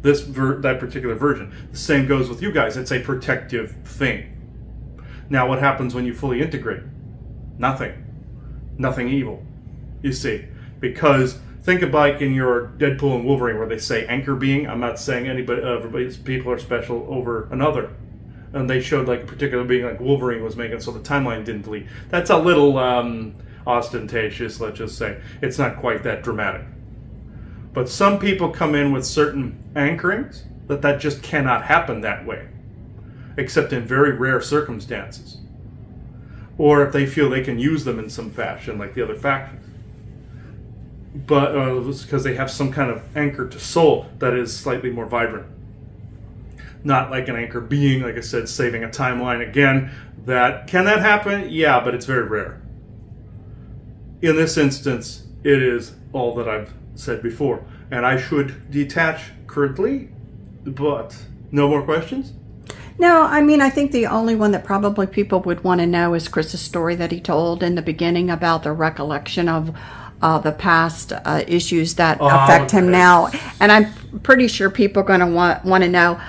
That particular version. The same goes with you guys. It's a protective thing. Now what happens when you fully integrate? Nothing. Nothing evil. You see. Because think about in your Deadpool and Wolverine where they say anchor being. I'm not saying everybody's people are special over another. And they showed like a particular being like Wolverine was making so the timeline didn't delete. That's a little ostentatious, let's just say. It's not quite that dramatic. But some people come in with certain anchorings that just cannot happen that way, except in very rare circumstances. Or if they feel they can use them in some fashion, like the other factions. But it's because they have some kind of anchor to soul that is slightly more vibrant. Not like an anchor being, like I said, saving a timeline again. Can that happen? Yeah, but it's very rare. In this instance, it is all that I've said before. And I should detach currently, but no more questions? No, I mean, I think the only one that probably people would want to know is Chris's story that he told in the beginning about the recollection of the past issues that affect him now. And I'm pretty sure people are going to want to know.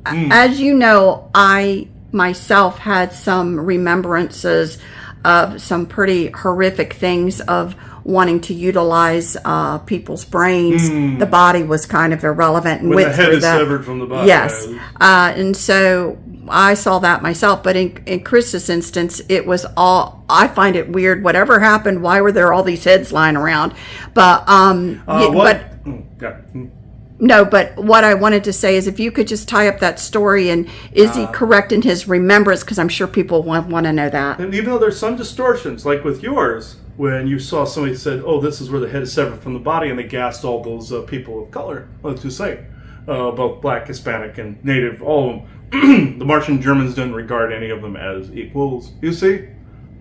As you know, I myself had some remembrances of some pretty horrific things of wanting to utilize people's brains. The body was kind of irrelevant. And when the head is severed from the body. Yes. And so I saw that myself, but in Chris's instance, it was all, I find it weird. Whatever happened, why were there all these heads lying around? But, no, but what I wanted to say is if you could just tie up that story, and is he correct in his remembrance? Because I'm sure people want to know that. And even though there's some distortions, like with yours, when you saw somebody said, oh, this is where the head is severed from the body, and they gassed all those people of color, let's just say, both black, Hispanic, and Native, all of them. The Martian Germans didn't regard any of them as equals, you see?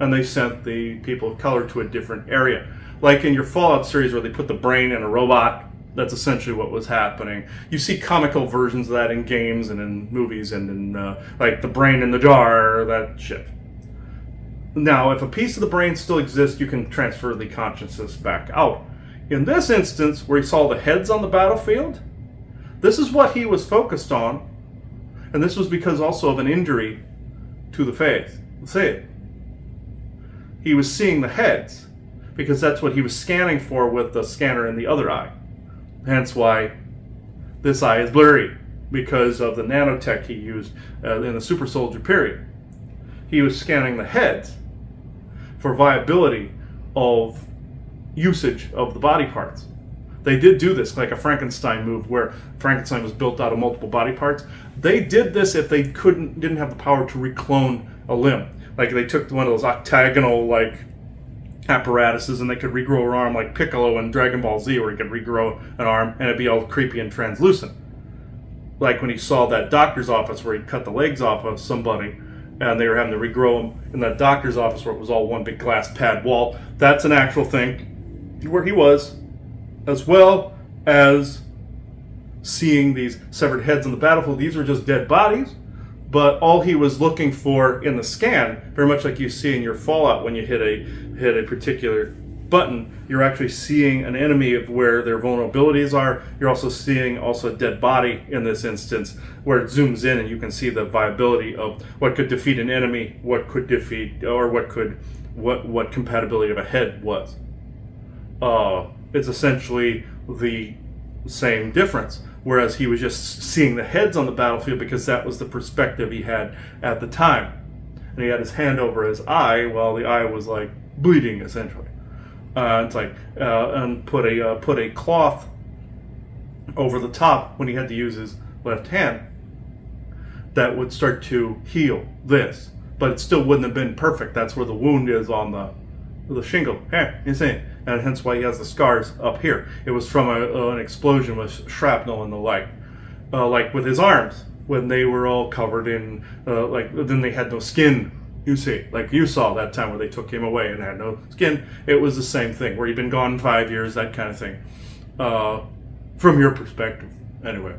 And they sent the people of color to a different area. Like in your Fallout series where they put the brain in a robot, that's essentially what was happening. You see comical versions of that in games and in movies and in, like, the brain in the jar, that shit. Now, if a piece of the brain still exists, you can transfer the consciousness back out. In this instance, where he saw the heads on the battlefield, this is what he was focused on, and this was because also of an injury to the face. Say it. He was seeing the heads, because that's what he was scanning for with the scanner in the other eye. Hence why this eye is blurry, because of the nanotech he used in the super soldier period. He was scanning the heads for viability of usage of the body parts. They did do this, like a Frankenstein move, where Frankenstein was built out of multiple body parts. They did this if they didn't have the power to reclone a limb. Like they took one of those octagonal apparatuses and they could regrow an arm, like Piccolo in Dragon Ball Z, where he could regrow an arm and it'd be all creepy and translucent. Like when he saw that doctor's office where he cut the legs off of somebody and they were having to regrow them in that doctor's office where it was all one big glass pad wall. That's an actual thing where he was, as well as seeing these severed heads on the battlefield. These were just dead bodies, but all he was looking for in the scan, very much like you see in your Fallout when you hit a particular button, you're actually seeing an enemy of where their vulnerabilities are. You're also seeing a dead body in this instance, where it zooms in and you can see the viability of what could defeat an enemy, what could defeat, or what compatibility of a head was. It's essentially the same difference. Whereas he was just seeing the heads on the battlefield because that was the perspective he had at the time. And he had his hand over his eye while the eye was like bleeding, essentially. And put a cloth over the top when he had to use his left hand that would start to heal this. But it still wouldn't have been perfect. That's where the wound is on the shingle. You see? And hence why he has the scars up here. It was from an explosion with shrapnel and the like with his arms when they were all covered in then they had no skin. You see, like you saw that time where they took him away and had no skin. It was the same thing where he'd been gone 5 years, that kind of thing. From your perspective, anyway,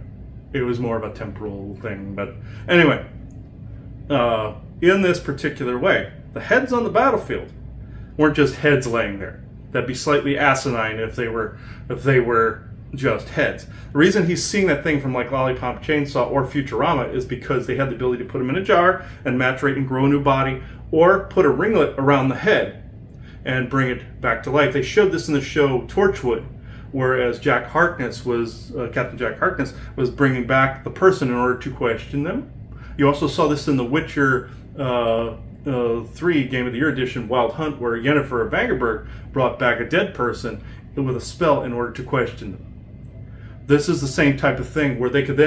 it was more of a temporal thing. But anyway, in this particular way, the heads on the battlefield weren't just heads laying there. That'd be slightly asinine if they were just heads. The reason he's seeing that thing from like Lollipop Chainsaw or Futurama is because they had the ability to put him in a jar and maturate and grow a new body, or put a ringlet around the head and bring it back to life. They showed this in the show Torchwood, whereas Captain Jack Harkness was bringing back the person in order to question them. You also saw this in The Witcher 3 Game of the Year edition, Wild Hunt, where Yennefer of Vangerberg brought back a dead person with a spell in order to question them. This is the same type of thing where they could,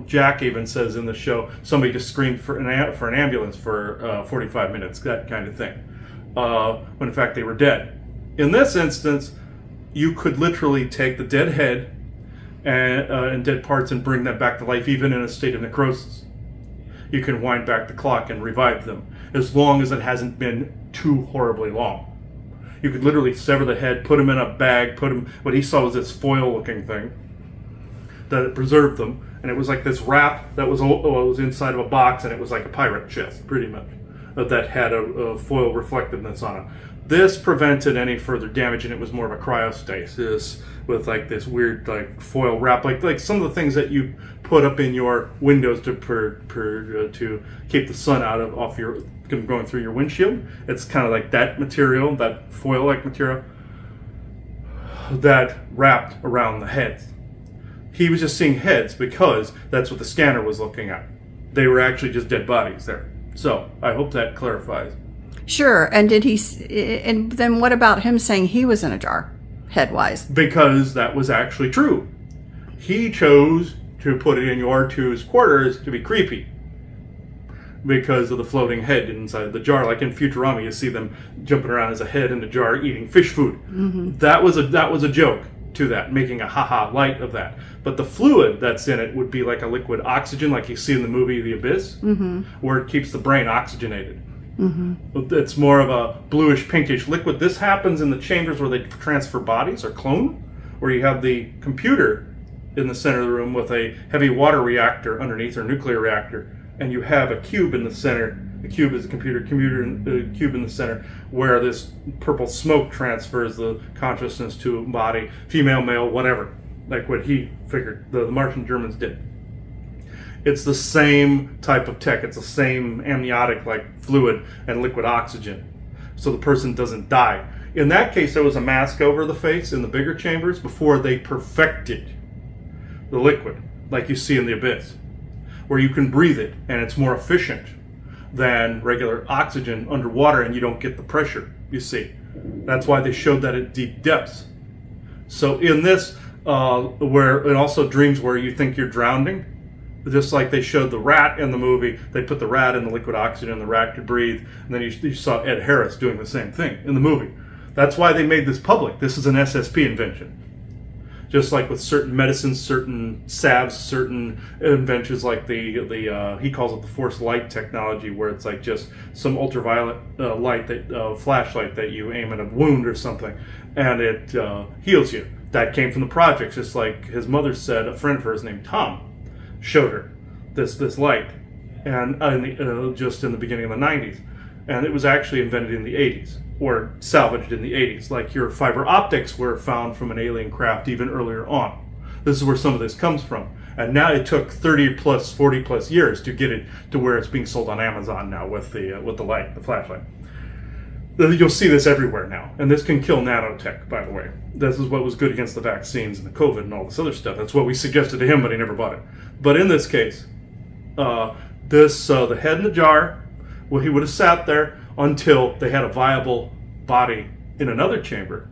Jack even says in the show, somebody just screamed for an ambulance for 45 minutes, that kind of thing, when in fact they were dead. In this instance, you could literally take the dead head and dead parts and bring them back to life, even in a state of necrosis. You can wind back the clock and revive them, as long as it hasn't been too horribly long. You could literally sever the head, put them in a bag, what he saw was this foil-looking thing that preserved them, and it was like this wrap that was inside of a box, and it was like a pirate chest, pretty much, that had a foil reflectiveness on it. This prevented any further damage, and it was more of a cryostasis with like this weird like foil wrap, like some of the things that you put up in your windows to keep the sun off your going through your windshield. It's kind of like that material, that foil-like material that wrapped around the heads. He was just seeing heads because that's what the scanner was looking at. They were actually just dead bodies there. So I hope that clarifies. Sure. And and then what about him saying he was in a jar, head-wise? Because that was actually true. He chose to put it in your two's quarters to be creepy because of the floating head inside the jar. Like in Futurama, you see them jumping around as a head in the jar eating fish food. Mm-hmm. That was a joke to that, making a haha light of that. But the fluid that's in it would be like a liquid oxygen, like you see in the movie The Abyss, mm-hmm. where it keeps the brain oxygenated. Mm-hmm. It's more of a bluish pinkish liquid. This happens in the chambers where they transfer bodies or clone, where you have the computer in the center of the room with a heavy water reactor underneath, or nuclear reactor, and you have a cube in the center. The cube is a computer cube in the center, where this purple smoke transfers the consciousness to a body, female, male, whatever, like what he figured the Martian Germans did. It's the same type of tech. It's the same amniotic like fluid and liquid oxygen, so the person doesn't die. In that case, there was a mask over the face in the bigger chambers before they perfected the liquid, like you see in The Abyss, where you can breathe it and it's more efficient than regular oxygen underwater, and you don't get the pressure, you see. That's why they showed that at deep depths. So in this, and also dreams where you think you're drowning, just like they showed the rat in the movie, they put the rat in the liquid oxygen and the rat could breathe, and then you saw Ed Harris doing the same thing in the movie. That's why they made this public. This is an SSP invention. Just like with certain medicines, certain salves, certain inventions, like the he calls it the force light technology, where it's like just some ultraviolet light, flashlight that you aim at a wound or something, and it heals you. That came from the projects, just like his mother said. A friend of hers named Tom showed her this light, and just in the beginning of the 90s, and it was actually invented in the 80s. Or salvaged in the 80s, like your fiber optics were found from an alien craft even earlier on. This is where some of this comes from. And now it took 30 plus, 40 plus years to get it to where it's being sold on Amazon now with the light, the flashlight. You'll see this everywhere now. And this can kill nanotech, by the way. This is what was good against the vaccines and the COVID and all this other stuff. That's what we suggested to him, but he never bought it. But in this case, the head in the jar, well, he would have sat there until they had a viable body in another chamber.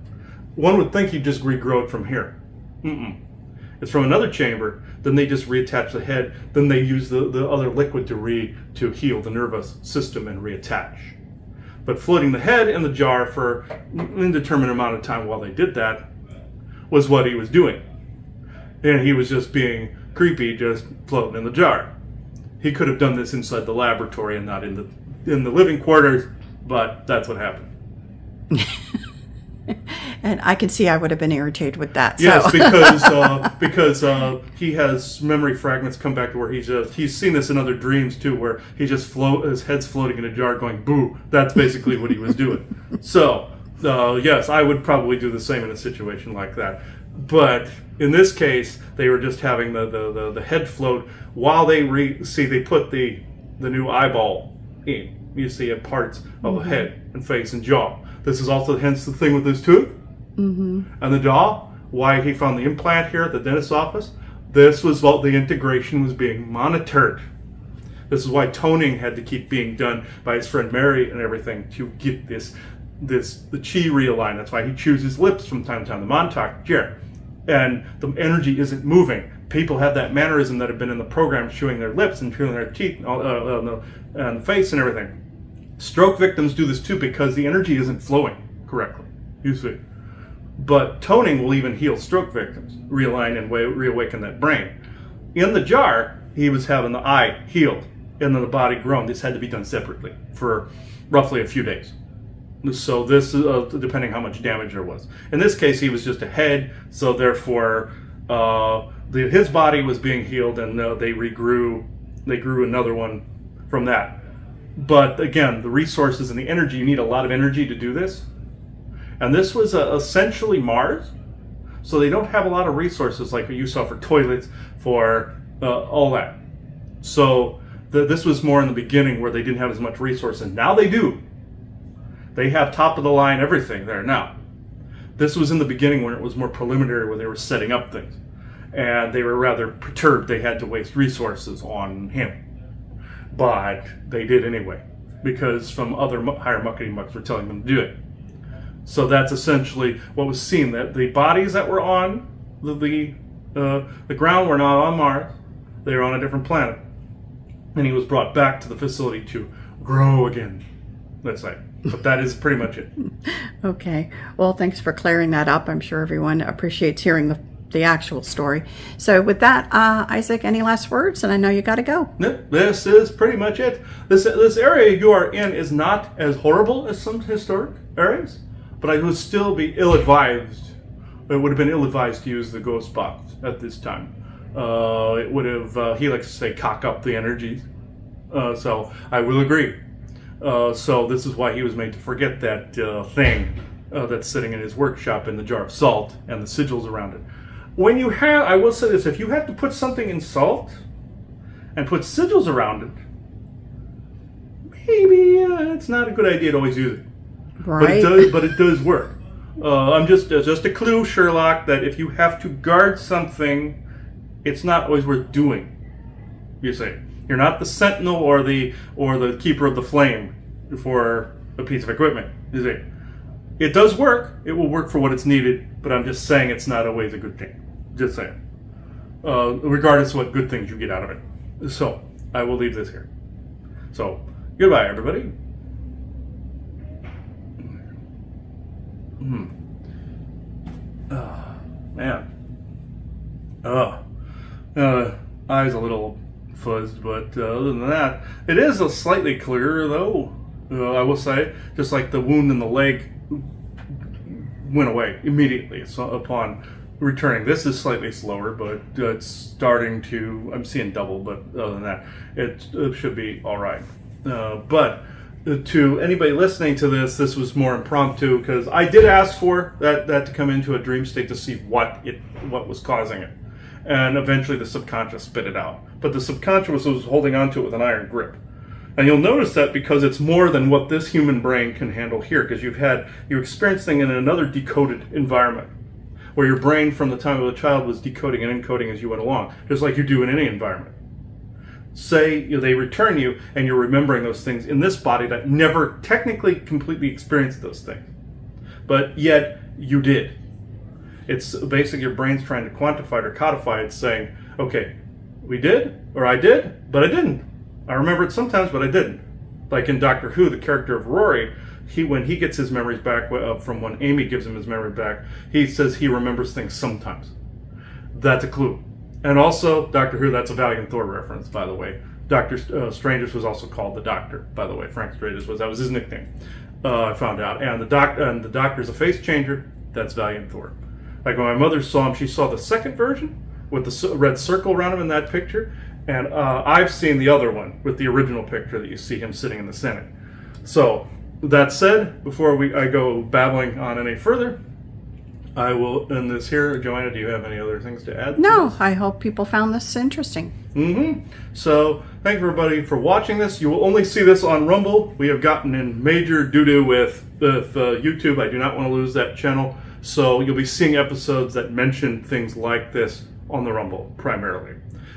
One would think he'd just regrow it from here. It's from another chamber, then they just reattach the head, then they use the other liquid to heal the nervous system and reattach. But floating the head in the jar for an indeterminate amount of time while they did that was what he was doing. And he was just being creepy, just floating in the jar. He could have done this inside the laboratory and not in the living quarters, but that's what happened. And I can see I would have been irritated with that. Yes, so. because he has memory fragments come back to where he's seen this in other dreams too, where he just his head's floating in a jar going boo. That's basically what he was doing. So yes, I would probably do the same in a situation like that. But in this case, they were just having the head float while they put the new eyeball in. You see parts of the head and face and jaw. This is also hence the thing with his tooth and the jaw. Why he found the implant here at the dentist's office. This was what the integration was being monitored. This is why toning had to keep being done by his friend Mary and everything to get the chi realigned. That's why he chews his lips from time to time. The Montauk chair, and the energy isn't moving. People have that mannerism that have been in the program, chewing their lips and chewing their teeth and the face and everything. Stroke victims do this too because the energy isn't flowing correctly, you see. But toning will even heal stroke victims, realign and reawaken that brain. In the jar, he was having the eye healed and then the body grown. This had to be done separately for roughly a few days. So this is depending how much damage there was. In this case, he was just a head, so therefore his body was being healed and they regrew. They grew another one from that. But again, the resources and the energy, you need a lot of energy to do this. And this was essentially Mars, so they don't have a lot of resources like what you saw for toilets, for all that. So this was more in the beginning where they didn't have as much resources. Now they do. They have top of the line everything there now. This was in the beginning when it was more preliminary, where they were setting up things. And they were rather perturbed they had to waste resources on him. but they did anyway, because some other higher muckety mucks were telling them to do it. So that's essentially what was seen, that the bodies that were on the ground were not on Mars, they were on a different planet. And he was brought back to the facility to grow again, let's say. But that is pretty much it. Okay. Well, thanks for clearing that up. I'm sure everyone appreciates hearing the actual story. So with that, Isaac, any last words? And I know you got to go. This is pretty much it. This area you are in is not as horrible as some historic areas, but I would still be ill-advised. It would have been ill-advised to use the ghost box at this time. It would have, he likes to say, cock up the energies. So I will agree. So this is why he was made to forget that thing that's sitting in his workshop in the jar of salt and the sigils around it. When you have, I will say this, if you have to put something in salt and put sigils around it, maybe it's not a good idea to always use it. Right. But it does work. I'm just a clue, Sherlock, that if you have to guard something, it's not always worth doing. You say you're not the sentinel or the keeper of the flame for a piece of equipment. You see, it does work. It will work for what it's needed, but I'm just saying it's not always a good thing. Just saying. Regardless of what good things you get out of it. So I will leave this here. So goodbye, everybody. Man. Eyes a little fuzzed, but other than that, it is a slightly clearer, though. I will say, just like the wound in the leg went away immediately upon returning. This is slightly slower, but it's starting to. I'm seeing double, but other than that, it should be all right. But to anybody listening to this was more impromptu because I did ask for that to come into a dream state to see what was causing it, and eventually the subconscious spit it out. But the subconscious was holding onto it with an iron grip, and you'll notice that because it's more than what this human brain can handle here, because you're experiencing in another decoded environment, where your brain from the time of the child was decoding and encoding as you went along, just like you do in any environment. Say they return you and you're remembering those things in this body that never technically completely experienced those things, but yet you did. It's basically your brain's trying to quantify it or codify it, saying, okay, we did, or I did, but I didn't. I remember it sometimes, but I didn't. Like in Doctor Who, the character of Rory, when he gets his memories back from when Amy gives him his memory back, he says he remembers things sometimes. That's a clue. And also, Doctor Who, that's a Valiant Thor reference, by the way. Dr. Strangers was also called the Doctor, by the way. Frank Strangers that was his nickname. I found out. And the Doctor's a face changer. That's Valiant Thor. Like when my mother saw him, she saw the second version with the red circle around him in that picture. And I've seen the other one with the original picture that you see him sitting in the Senate. So, that said, before I go babbling on any further, I will end this here. Joanna, do you have any other things to add? No, I hope people found this interesting. So, thank you everybody for watching this. You will only see this on Rumble. We have gotten in major doo-doo with YouTube. I do not want to lose that channel. So, you'll be seeing episodes that mention things like this on the Rumble, primarily.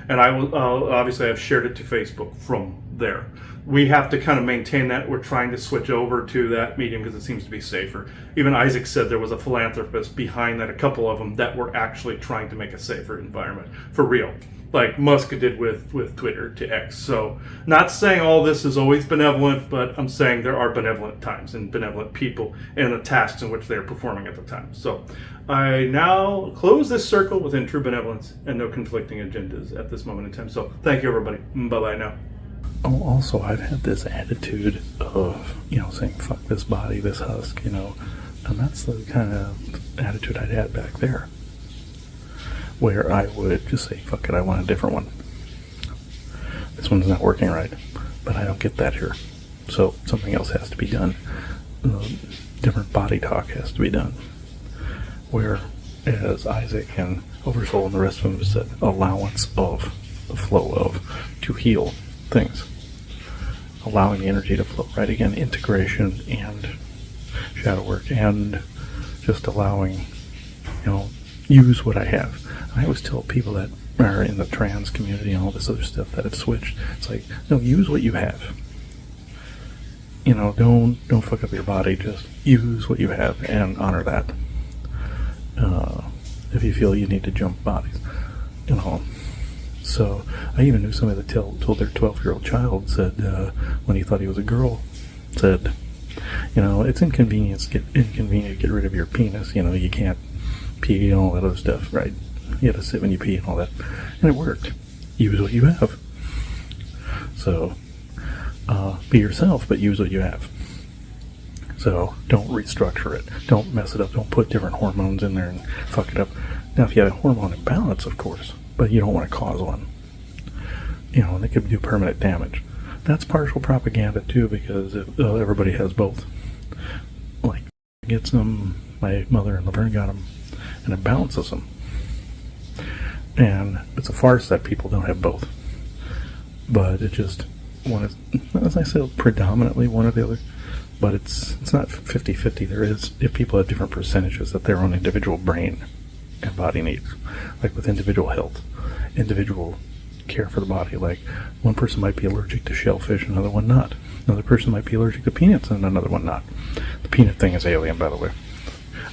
And I will, obviously, I've shared it to Facebook from there. We have to kind of maintain that. We're trying to switch over to that medium because it seems to be safer. Even Isaac said there was a philanthropist behind that, a couple of them, that were actually trying to make a safer environment. For real. Like Musk did with Twitter to X. So, not saying all this is always benevolent, but I'm saying there are benevolent times and benevolent people and the tasks in which they are performing at the time. So, I now close this circle within true benevolence and no conflicting agendas at this moment in time. So, thank you everybody. Bye-bye now. Oh, also, I've had this attitude of, saying, fuck this body, this husk, and that's the kind of attitude I'd had back there, where I would just say, fuck it, I want a different one. This one's not working right, but I don't get that here, so something else has to be done. Different body talk has to be done, where, as Isaac and Oversoul and the rest of them have said, allowance of the flow of, to heal things, allowing the energy to flow right again, integration and shadow work, and just allowing, use what I have. I always tell people that or in the trans community and all this other stuff that have switched. It's like, no, use what you have. You know, don't fuck up your body. Just use what you have and honor that. If you feel you need to jump bodies, you know. So I even knew somebody that told their 12-year-old child, said when he thought he was a girl, said, you know, it's inconvenient to get rid of your penis. You know, you can't pee and all that other stuff, right? You have to sit when you pee and all that, and it worked. Use what you have. So be yourself, but use what you have. So don't restructure it. Don't mess it up. Don't put different hormones in there and fuck it up. Now, if you have a hormone imbalance, of course, but you don't want to cause one. You know, and it could do permanent damage. That's partial propaganda too, because everybody has both. Like, gets them. My mother and Laverne got them, and it balances them. And it's a farce that people don't have both. But it just one is, as I said, predominantly one or the other. But it's not 50-50. There is, if people have different percentages that their own individual brain and body needs. Like with individual health, individual care for the body. Like one person might be allergic to shellfish, another one not. Another person might be allergic to peanuts, and another one not. The peanut thing is alien, by the way.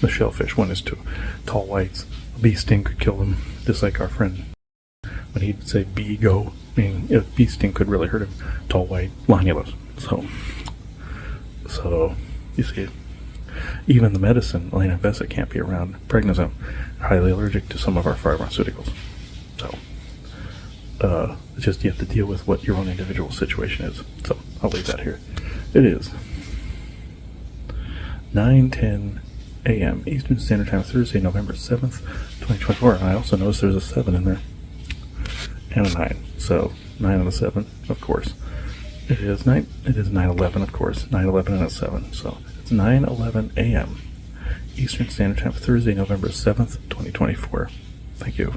The shellfish one is to tall whites. A bee sting could kill them, just like our friend when he'd say bee go. I mean, a bee sting could really hurt him. Tall white, lanulus. So you see, even the medicine, Elena Vessa, can't be around. Prednisone, highly allergic to some of our pharmaceuticals. So, it's just you have to deal with what your own individual situation is. So, I'll leave that here. It is 9:10 a.m. Eastern Standard Time, Thursday, November 7th, 2024. And I also noticed there's a 7 in there. And a 9. So, 9 and a 7, of course. It is 9/11, of course. 9/11 and a 7. So it's 9:11 a.m. Eastern Standard Time, Thursday, November 7th, 2024. Thank you.